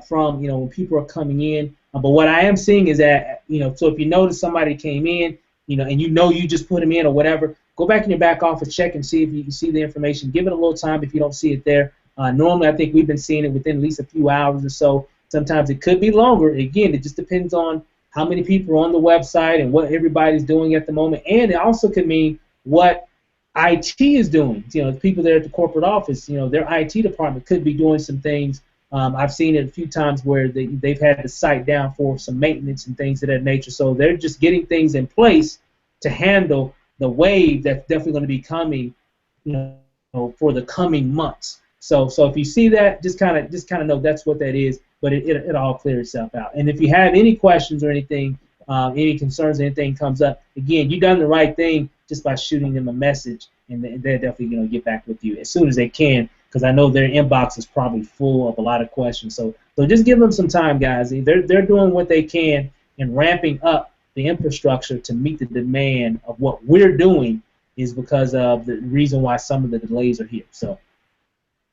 from, when people are coming in. But what I am seeing is that, so if you notice somebody came in, and you just put them in or whatever, go back in your back office, check and see if you can see the information. Give it a little time if you don't see it there. Normally, I think we've been seeing it within at least a few hours or so. Sometimes it could be longer. Again, it just depends on how many people are on the website and what everybody's doing at the moment. And it also could mean what IT is doing. The people there at the corporate office, their IT department could be doing some things. I've seen it a few times where they've had the site down for some maintenance and things of that nature. So they're just getting things in place to handle the wave that's definitely going to be coming, for the coming months. So if you see that, just kind of know that's what that is. But it all clears itself out. And if you have any questions or anything, any concerns, anything comes up, again, you've done the right thing just by shooting them a message, and they're definitely going to get back with you as soon as they can, because I know their inbox is probably full of a lot of questions. So just give them some time, guys. They're doing what they can and ramping up the infrastructure to meet the demand of what we're doing is because of the reason why some of the delays are here. So.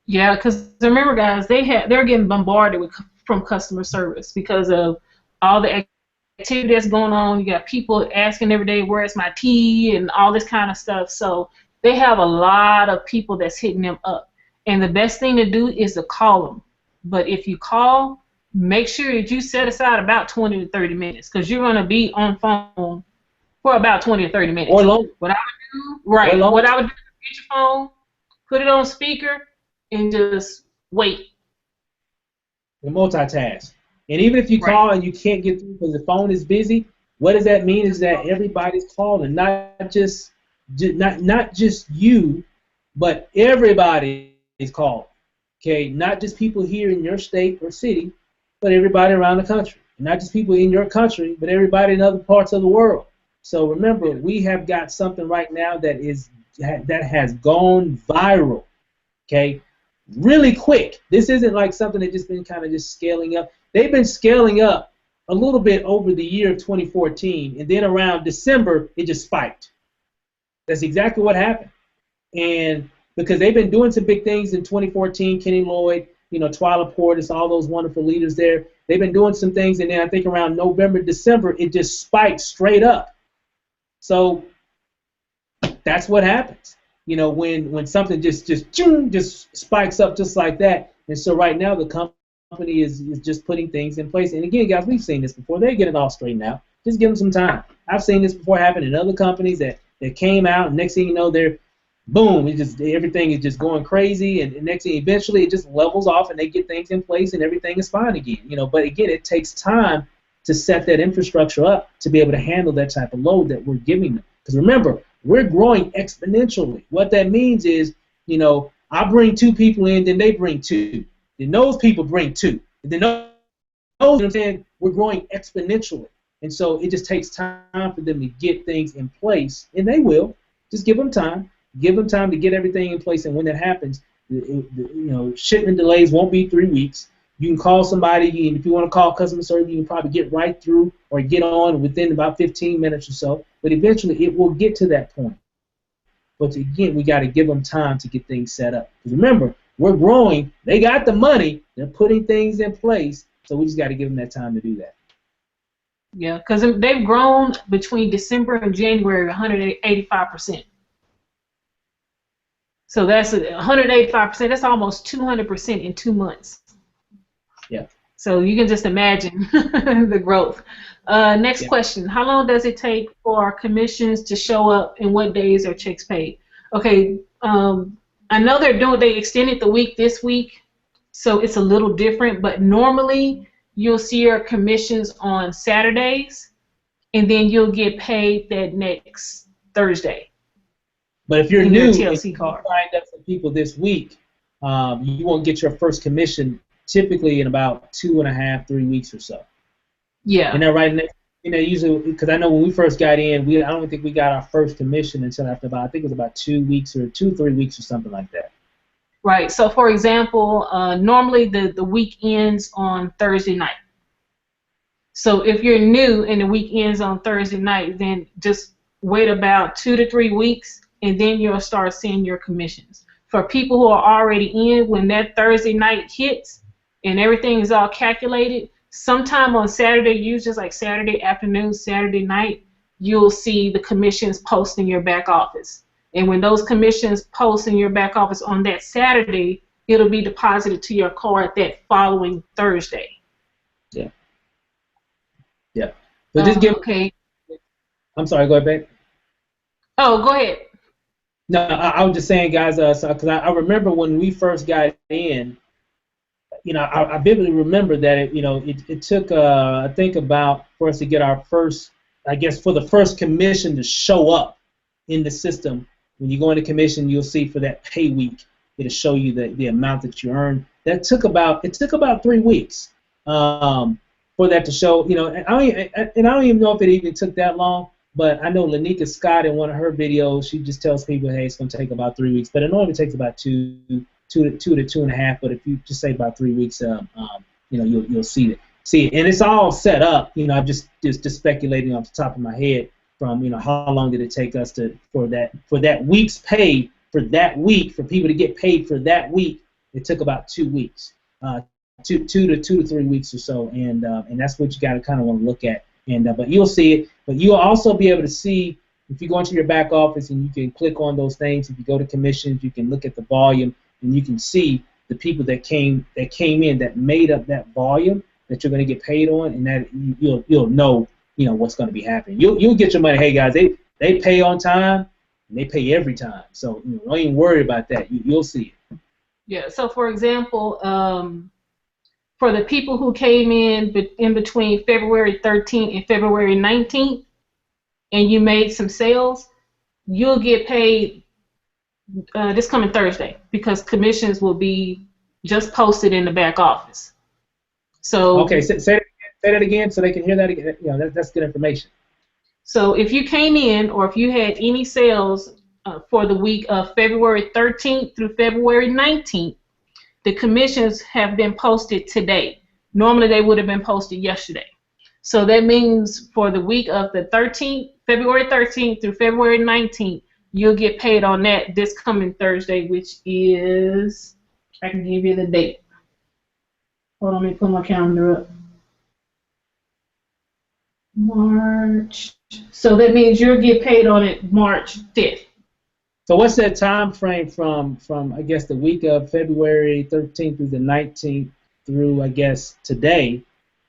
Yeah, because remember, guys, they're getting bombarded from customer service because of all the activity that's going on. You got people asking every day, "Where's my tea?" and all this kind of stuff. So they have a lot of people that's hitting them up. And the best thing to do is to call them. But if you call, make sure that you set aside about 20 to 30 minutes, because you're going to be on phone for about 20 to 30 minutes. Or long. What I would do is get your phone, put it on speaker, and just wait. And multitask. And even if you call and you can't get through because the phone is busy, what does that mean is that everybody's calling, not just you, but everybody is calling. Okay, not just people here in your state or city, but everybody around the country. Not just people in your country, but everybody in other parts of the world. So remember, we have got something right now that has gone viral. Okay. Really quick. This isn't like something that's just been kind of just scaling up. They've been scaling up a little bit over the year of 2014, and then around December, it just spiked. That's exactly what happened. And because they've been doing some big things in 2014, Kenny Lloyd, Twyla Portis, all those wonderful leaders there. They've been doing some things, and then I think around November, December, it just spiked straight up. So that's what happens, when something just spikes up just like that. And so right now the company is just putting things in place. And again, guys, we've seen this before. They get it all straightened out. Just give them some time. I've seen this before happen in other companies that came out, and next thing you know, they're boom, everything is just going crazy, and next thing, eventually it just levels off and they get things in place and everything is fine again. But again, it takes time to set that infrastructure up to be able to handle that type of load that we're giving them. Because remember, we're growing exponentially. What that means is, I bring 2 people in, then they bring 2. Then those people bring 2. And then those, what I'm saying, we're growing exponentially. And so it just takes time for them to get things in place, and they will. Just give them time. Give them time to get everything in place, and when that happens, shipment delays won't be 3 weeks. You can call somebody, and if you want to call customer service, you can probably get right through or get on within about 15 minutes or so. But eventually, it will get to that point. But again, we got to give them time to get things set up. Because remember, we're growing. They got the money. They're putting things in place. So we just got to give them that time to do that. Yeah, because they've grown between December and January 185%. So that's 185%. That's almost 200% in 2 months. Yeah. So you can just imagine the growth. Next question. How long does it take for commissions to show up, and what days are checks paid? Okay. I know they extended the week this week, so it's a little different, but normally you'll see your commissions on Saturdays, and then you'll get paid that next Thursday. But if you're new, TLC if you card. signed up some people this week, you won't get your first commission typically in about 2.5, 3 weeks or so. Yeah. And then usually, because I know when we first got in, I don't think we got our first commission until after I think it was about 2 weeks or 3 weeks or something like that. Right. So, for example, normally the week ends on Thursday night. So if you're new and the week ends on Thursday night, then just wait about 2 to 3 weeks, and then you'll start seeing your commissions. For people who are already in, when that Thursday night hits and everything is all calculated, sometime on Saturday, usually like Saturday afternoon, Saturday night, you'll see the commissions post in your back office. And when those commissions post in your back office on that Saturday, it'll be deposited to your card that following Thursday. Yeah. Yeah. But just give. Okay. I'm sorry. Go ahead, babe. Oh, go ahead. No, I was just saying, guys, because I remember when we first got in, I vividly remember that it took I think about for us to get our first, I guess, for the first commission to show up in the system. When you go into commission, you'll see for that pay week, it'll show you the amount that you earned. It took about 3 weeks for that to show. And I don't even know if it even took that long. But I know Lanika Scott in one of her videos, she just tells people, hey, it's going to take about 3 weeks. But it normally takes about two to 2.5. But if you just say about 3 weeks, you'll see it. And it's all set up. I'm just speculating off the top of my head from how long did it take us for that week's pay for that week, for people to get paid for that week. It took about 2 weeks, 2 to 3 weeks or so, and that's what you got to kind of want to look at. But you'll see it. But you'll also be able to see, if you go into your back office and you can click on those things. If you go to commissions, you can look at the volume, and you can see the people that came in that made up that volume that you're going to get paid on, and that you'll know what's going to be happening. You'll get your money. Hey guys, they pay on time and they pay every time. So don't even worry about that. You'll see it. Yeah. So for example, for the people who came in between February 13th and February 19th, and you made some sales, you'll get paid this coming Thursday, because commissions will be just posted in the back office. So okay, say that again so they can hear that again. That's good information. So if you came in, or if you had any sales for the week of February 13th through February 19th, the commissions have been posted today. Normally they would have been posted yesterday. So that means for the week of the February 13th through February 19th, you'll get paid on that this coming Thursday, which is, I can give you the date. Hold on, let me pull my calendar up. March. So that means you'll get paid on it March 5th. So what's that time frame from I guess the week of February 13th through the 19th through I guess today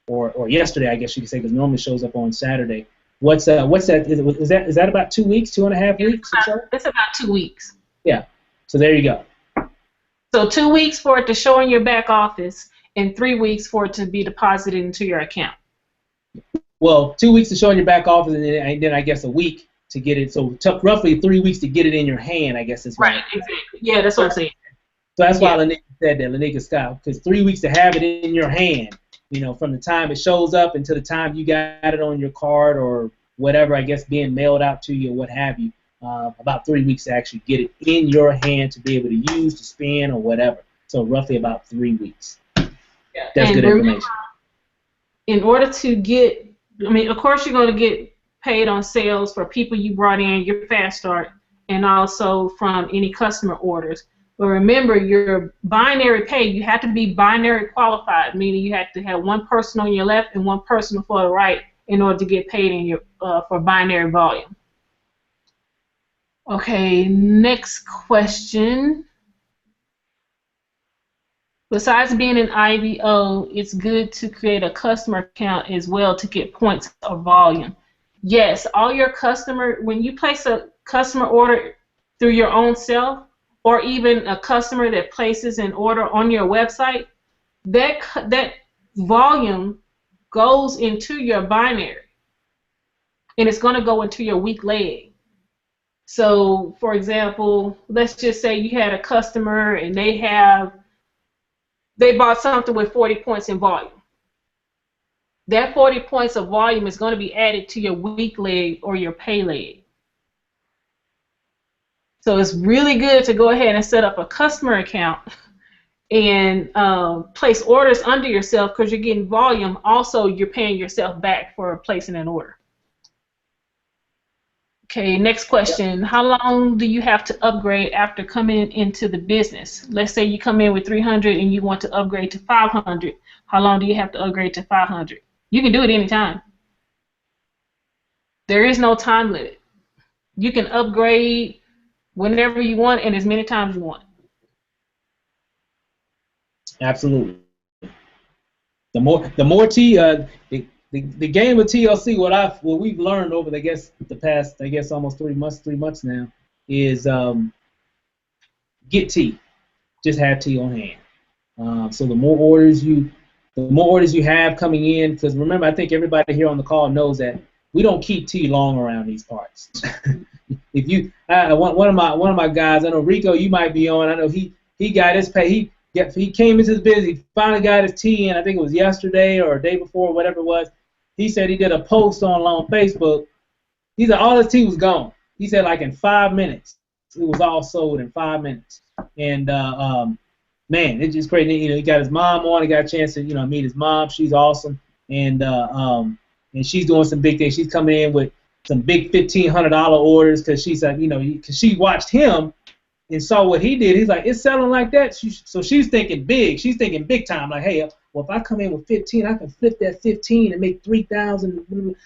or yesterday, I guess you could say, because normally it shows up on Saturday. What's that? Is that about 2 weeks, 2.5 weeks? It's about 2 weeks. Yeah. So there you go. So 2 weeks for it to show in your back office, and 3 weeks for it to be deposited into your account. Well, 2 weeks to show in your back office, and then I guess a week to get it. So it took roughly 3 weeks to get it in your hand, I guess is right. Exactly. Yeah, that's what I'm saying. So that's why Lanika said that, Lanika Scott, because 3 weeks to have it in your hand, from the time it shows up until the time you got it on your card or whatever, I guess being mailed out to you or what have you, about 3 weeks to actually get it in your hand to be able to use, to spend, or whatever. So roughly about 3 weeks. Yeah. That's good information. In order to get, of course you're going to get paid on sales for people you brought in, your fast start, and also from any customer orders. But remember, your binary pay, you have to be binary qualified, meaning you have to have one person on your left and one person for the right in order to get paid in your for binary volume. Okay, next question. Besides being an IBO, it's good to create a customer account as well to get points of volume. Yes, all your when you place a customer order through your own self, or even a customer that places an order on your website, that volume goes into your binary, and it's going to go into your weak leg. So, for example, let's just say you had a customer and they bought something with 40 points in volume. That 40 points of volume is going to be added to your weak leg or your pay leg. So it's really good to go ahead and set up a customer account and place orders under yourself because you're getting volume. Also, you're paying yourself back for placing an order. Okay, next question. How long do you have to upgrade after coming into the business? Let's say you come in with 300 and you want to upgrade to 500. How long do you have to upgrade to 500? You can do it anytime. There is no time limit. You can upgrade whenever you want and as many times you want. Absolutely. The game of TLC, what we've learned over the past almost 3 months now is get T. Just have T on hand. So the more orders you have coming in, because remember, I think everybody here on the call knows that we don't keep T long around these parts. If you, one of my guys, I know Rico, you might be on. I know he got his pay. He came into the business. He finally got his T in. I think it was yesterday or a day before, whatever it was. He said he did a post on Facebook. He said all his T was gone. He said like in 5 minutes, it was all sold in 5 minutes. And man, it's just crazy. He got his mom on. He got a chance to meet his mom. She's awesome. And she's doing some big things. She's coming in with some big $1,500 orders because she said, because she watched him and saw what he did. He's like, it's selling like that. So she's thinking big. She's thinking big time. Like, hey, well, if I come in with 15, I can flip that 15 and make 3,000.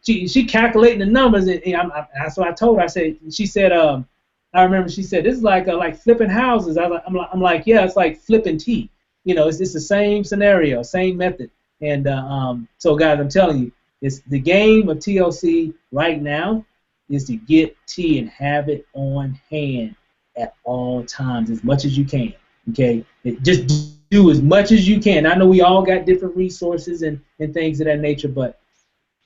She calculating the numbers, and that's what I told her. She said, I remember she said, this is like flipping houses. I'm like, yeah, it's like flipping tea. It's the same scenario, same method. And so, guys, I'm telling you, it's the game of TLC right now is to get T and have it on hand at all times, as much as you can. Okay, just do as much as you can. I know we all got different resources and things of that nature, but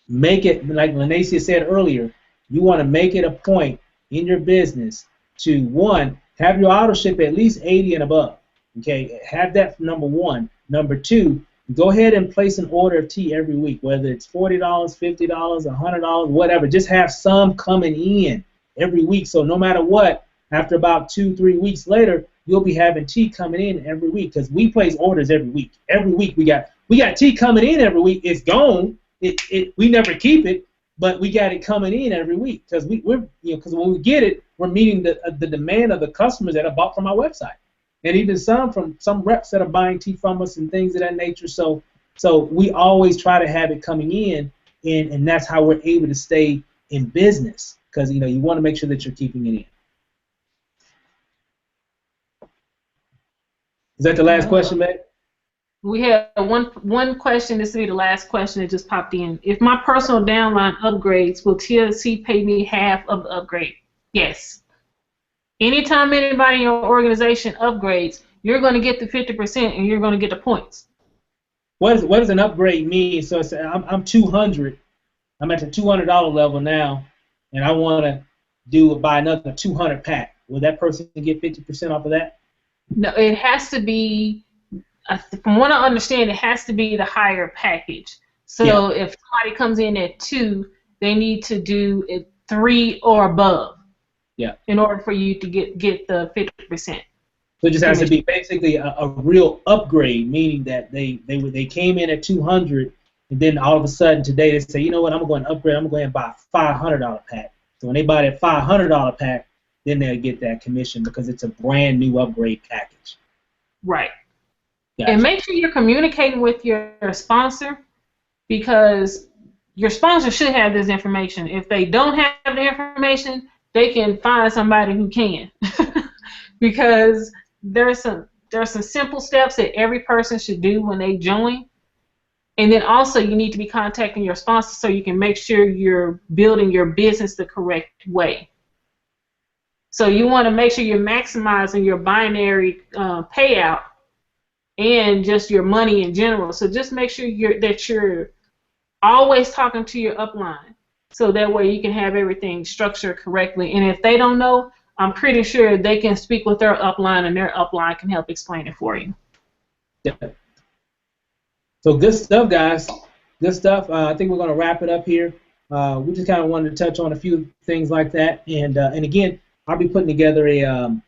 make it, like Lanacia said earlier, you want to make it a point in your business to, one, have your auto ship at least 80 and above. Okay, have that number one. Number two, go ahead and place an order of tea every week, whether it's $40, $50, $100, whatever. Just have some coming in every week. So no matter what, after about 2-3 weeks later, you'll be having tea coming in every week because we place orders every week. Every week we got tea coming in every week. It's gone. We never keep it, but we got it coming in every week because because when we get it, we're meeting the demand of the customers that have bought from our website. and even some reps that are buying tea from us and things of that nature. So we always try to have it coming in, and that's how we're able to stay in business, because you want to make sure that you're keeping it in. Is that the last question, Meg? We have one question. This will be the last question that just popped in. If my personal downline upgrades, will TLC pay me half of the upgrade? Yes. Anytime anybody in your organization upgrades, you're going to get the 50% and you're going to get the points. What does an upgrade mean? So I'm 200. I'm at the $200 level now, and I want to buy another 200 pack. Will that person get 50% off of that? No, it has to be. From what I understand, it has to be the higher package. So if somebody comes in at 2, they need to do it 3 or above. Yeah. In order for you to get the 50%. So it just has to be basically a real upgrade, meaning that they came in at 200, and then all of a sudden today they say, you know what, I'm going to upgrade. I'm going to buy a $500 pack. So when they buy that $500 pack, then they'll get that commission because it's a brand new upgrade package. Right. Gotcha. And make sure you're communicating with your sponsor, because your sponsor should have this information. If they don't have the information, they can find somebody who can. Because there's some simple steps that every person should do when they join. And then also you need to be contacting your sponsor so you can make sure you're building your business the correct way. So you want to make sure you're maximizing your binary payout and just your money in general. So just make sure that you're always talking to your upline, so that way you can have everything structured correctly. And if they don't know, I'm pretty sure they can speak with their upline, and their upline can help explain it for you. Yeah. So good stuff, guys. Good stuff. I think we're going to wrap it up here. We just kind of wanted to touch on a few things like that. And again, I'll be putting together a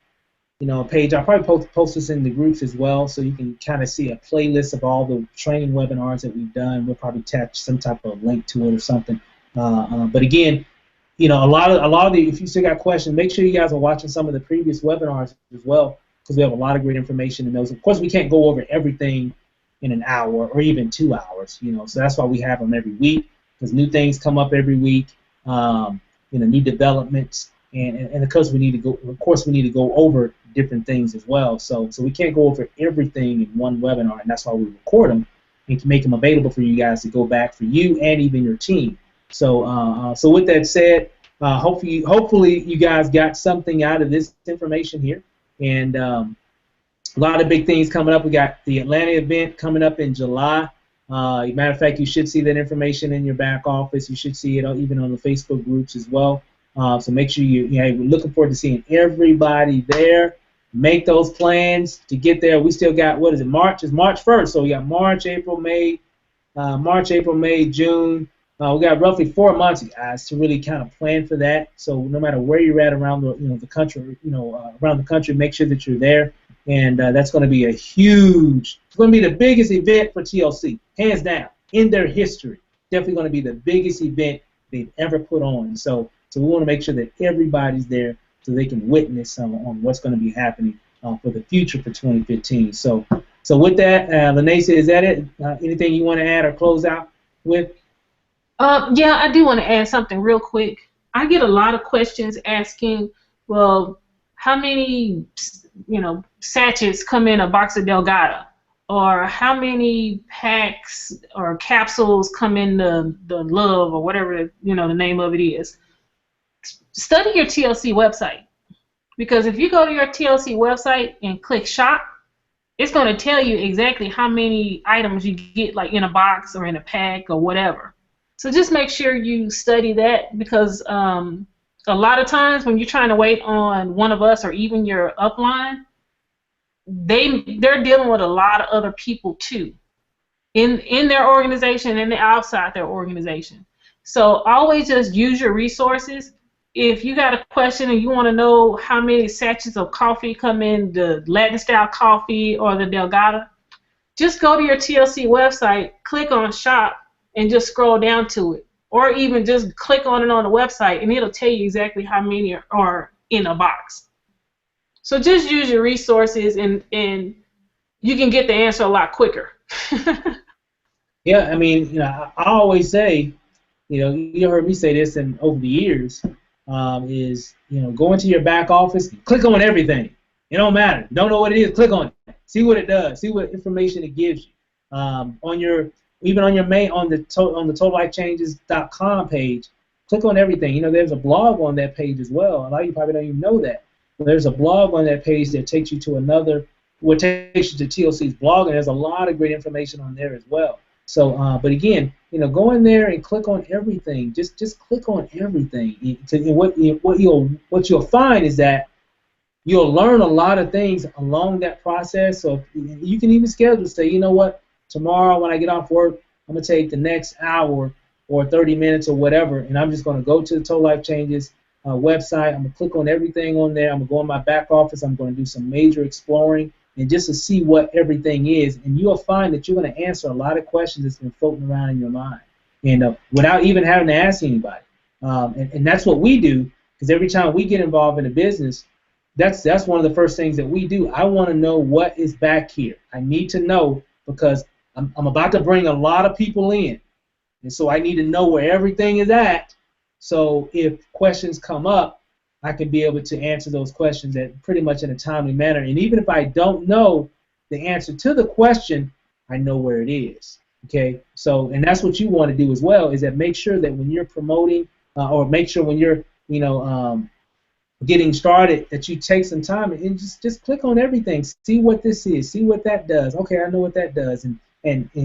page. I'll probably post this in the groups as well, so you can kind of see a playlist of all the training webinars that we've done. We'll probably attach some type of link to it or something. But again, a lot of the, if you still got questions, make sure you guys are watching some of the previous webinars as well, because we have a lot of great information in those. Of course, we can't go over everything in an hour or even 2 hours. So that's why we have them every week, because new things come up every week. New developments. And of course we need to go over different things as well. So we can't go over everything in one webinar, and that's why we record them and make them available for you guys to go back for you and even your team. So with that said, hopefully you guys got something out of this information here, and a lot of big things coming up. We got the Atlanta event coming up in July. Matter of fact, you should see that information in your back office. You should see it even on the Facebook groups as well. So make sure we're looking forward to seeing everybody there. Make those plans to get there. We still got, what is it, March? It's March 1st. So we got March, April, May, June. We got roughly 4 months, guys, to really kind of plan for that. So no matter where you're at around the country, around the country, make sure that you're there. And that's going to be it's going to be the biggest event for TLC, hands down, in their history. Definitely going to be the biggest event they've ever put on. So we want to make sure that everybody's there so they can witness on what's going to be happening for the future for 2015. So with that, Lanaisa, is that it? Anything you want to add or close out with? Yeah, I do want to add something real quick. I get a lot of questions asking, well, how many sachets come in a box of Delgado? Or how many packs or capsules come in the Love, or whatever the name of it is. Study your TLC website, because if you go to your TLC website and click shop, it's going to tell you exactly how many items you get, like in a box or in a pack or whatever. So just make sure you study that, because a lot of times when you're trying to wait on one of us or even your upline, they're dealing with a lot of other people too, in their organization and outside their organization. So always just use your resources. If you got a question and you want to know how many sachets of coffee come in the Latin style coffee or the Delgado, just go to your TLC website, click on shop, and just scroll down to it. Or even just click on it on the website, and it'll tell you exactly how many are in a box. So just use your resources, and you can get the answer a lot quicker. Yeah, I mean, I always say, you heard me say this and over the years, is, go into your back office, click on everything. It don't matter. Don't know what it is, click on it. See what it does. See what information it gives you. Even on your on the totallifechanges.com page, click on everything. There's a blog on that page as well. A lot of you probably don't even know that. But there's a blog on that page that takes you to takes you to TLC's blog, and there's a lot of great information on there as well. So, but again, go in there and click on everything. Just click on everything. And what you'll find is that you'll learn a lot of things along that process. So you can even schedule, say, you know what, tomorrow when I get off work, I'm gonna take the next hour or 30 minutes or whatever, and I'm just gonna go to the Total Life Changes website. I'm gonna click on everything on there. I'm gonna go in my back office. I'm gonna do some major exploring, and just to see what everything is, and you'll find that you're going to answer a lot of questions that's been floating around in your mind, and without even having to ask anybody. And that's what we do, because every time we get involved in a business, that's one of the first things that we do. I want to know what is back here. I need to know, because I'm about to bring a lot of people in, and so I need to know where everything is at. So if questions come up, I can be able to answer those questions pretty much in a timely manner. And even if I don't know the answer to the question, I know where it is. Okay, so, and that's what you want to do as well, is that make sure that when you're promoting, or make sure when you're getting started, that you take some time and just click on everything, see what this is, see what that does. Okay, I know what that does, and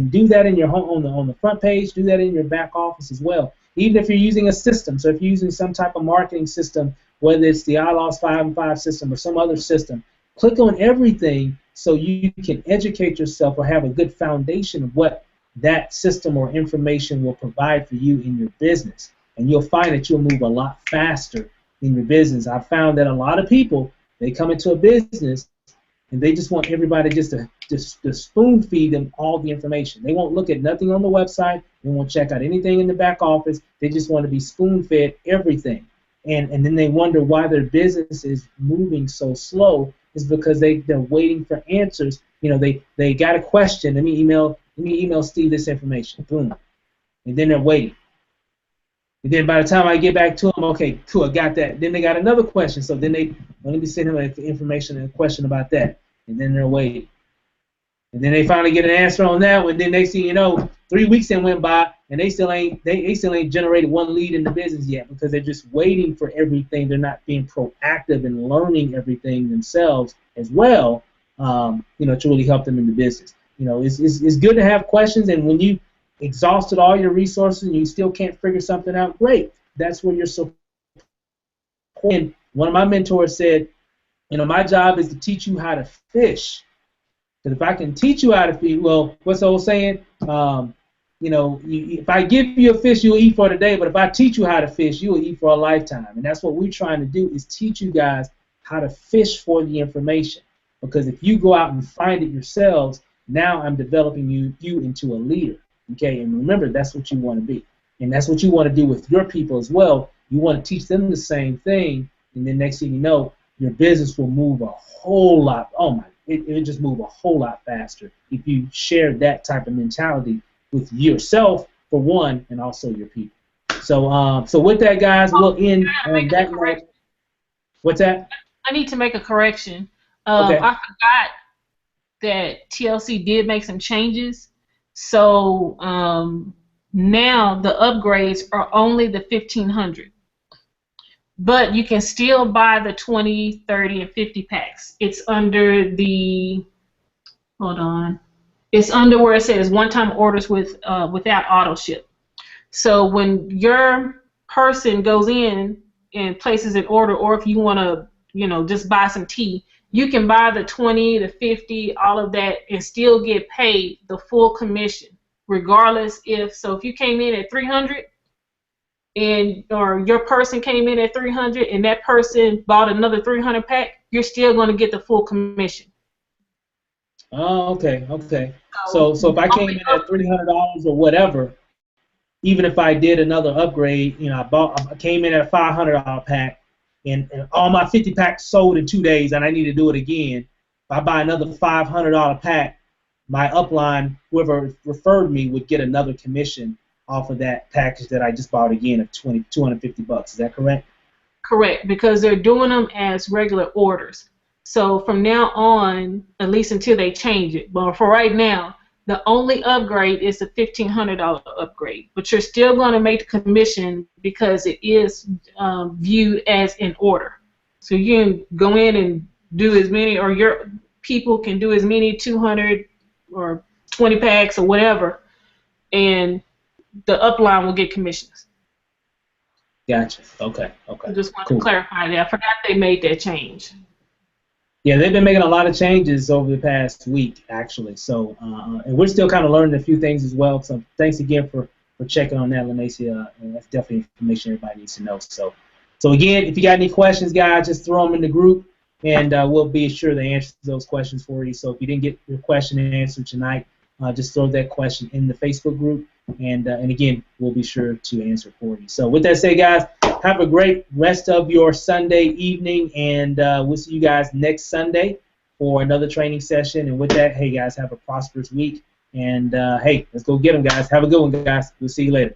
do that in your home on the front page, do that in your back office as well. Even if you're using a system, so if you're using some type of marketing system, whether it's the I Lost 5 and 5 system or some other system, click on everything so you can educate yourself or have a good foundation of what that system or information will provide for you in your business. And you'll find that you'll move a lot faster in your business. I've found that a lot of people, they come into a business and they just want everybody to spoon feed them all the information. They won't look at nothing on the website. They won't check out anything in the back office. They just want to be spoon fed everything. And then they wonder why their business is moving so slow. Is because they're waiting for answers. They got a question. Let me email Steve this information. Boom. And then they're waiting. And then by the time I get back to them, okay, cool, I got that. Then they got another question. So then let me send them information and a question about that. And then they're waiting. And then they finally get an answer on that one. Then next thing you know, 3 weeks then went by, and they still ain't generated one lead in the business yet, because they're just waiting for everything. They're not being proactive and learning everything themselves as well, to really help them in the business. It's good to have questions, and when you exhausted all your resources and you still can't figure something out, great. That's where you're so. And one of my mentors said, my job is to teach you how to fish. Because if I can teach you how to fish, well, what's the old saying? If I give you a fish, you'll eat for the day. But if I teach you how to fish, you'll eat for a lifetime. And that's what we're trying to do, is teach you guys how to fish for the information. Because if you go out and find it yourselves, now I'm developing you into a leader. Okay, and remember, that's what you want to be. And that's what you want to do with your people as well. You want to teach them the same thing, and then next thing you know, your business will move a whole lot. It'll just move a whole lot faster if you share that type of mentality with yourself, for one, and also your people. So with that, guys, we'll end on that note. What's that? I need to make a correction. Okay. I forgot that TLC did make some changes. So now the upgrades are only the 1,500. But you can still buy the 20, 30, and 50 packs. It's under the, hold on. It's under where it says one-time orders without auto ship. So when your person goes in and places an order, or if you want to, just buy some tea, you can buy the 20, the 50, all of that, and still get paid the full commission, regardless if you came in at 300, or your person came in at 300 and that person bought another 300 pack, you're still going to get the full commission. Oh, okay. So if I came in at $300 or whatever, even if I did another upgrade, I came in at a $500 pack, and all my 50 packs sold in 2 days, and I need to do it again. If I buy another $500 pack, my upline, whoever referred me, would get another commission off of that package that I just bought again of $250. Is that correct? Correct, because they're doing them as regular orders. So from now on, at least until they change it, but for right now, the only upgrade is the $1,500 upgrade. But you're still going to make the commission because it is viewed as an order. So you can go in and do as many, or your people can do as many 200 or 20 packs or whatever, and the upline will get commissions. Gotcha. Okay. I just want to clarify that. I forgot they made that change. Yeah, they've been making a lot of changes over the past week, actually. So, and we're still kind of learning a few things as well. So, thanks again for checking on that, Lanacia. That's definitely information everybody needs to know. So again, if you got any questions, guys, just throw them in the group, and we'll be sure to answer those questions for you. So, if you didn't get your question answered tonight, just throw that question in the Facebook group, and again, we'll be sure to answer for you. So, with that said, guys, have a great rest of your Sunday evening, and we'll see you guys next Sunday for another training session. And with that, hey, guys, have a prosperous week. And, hey, let's go get them, guys. Have a good one, guys. We'll see you later.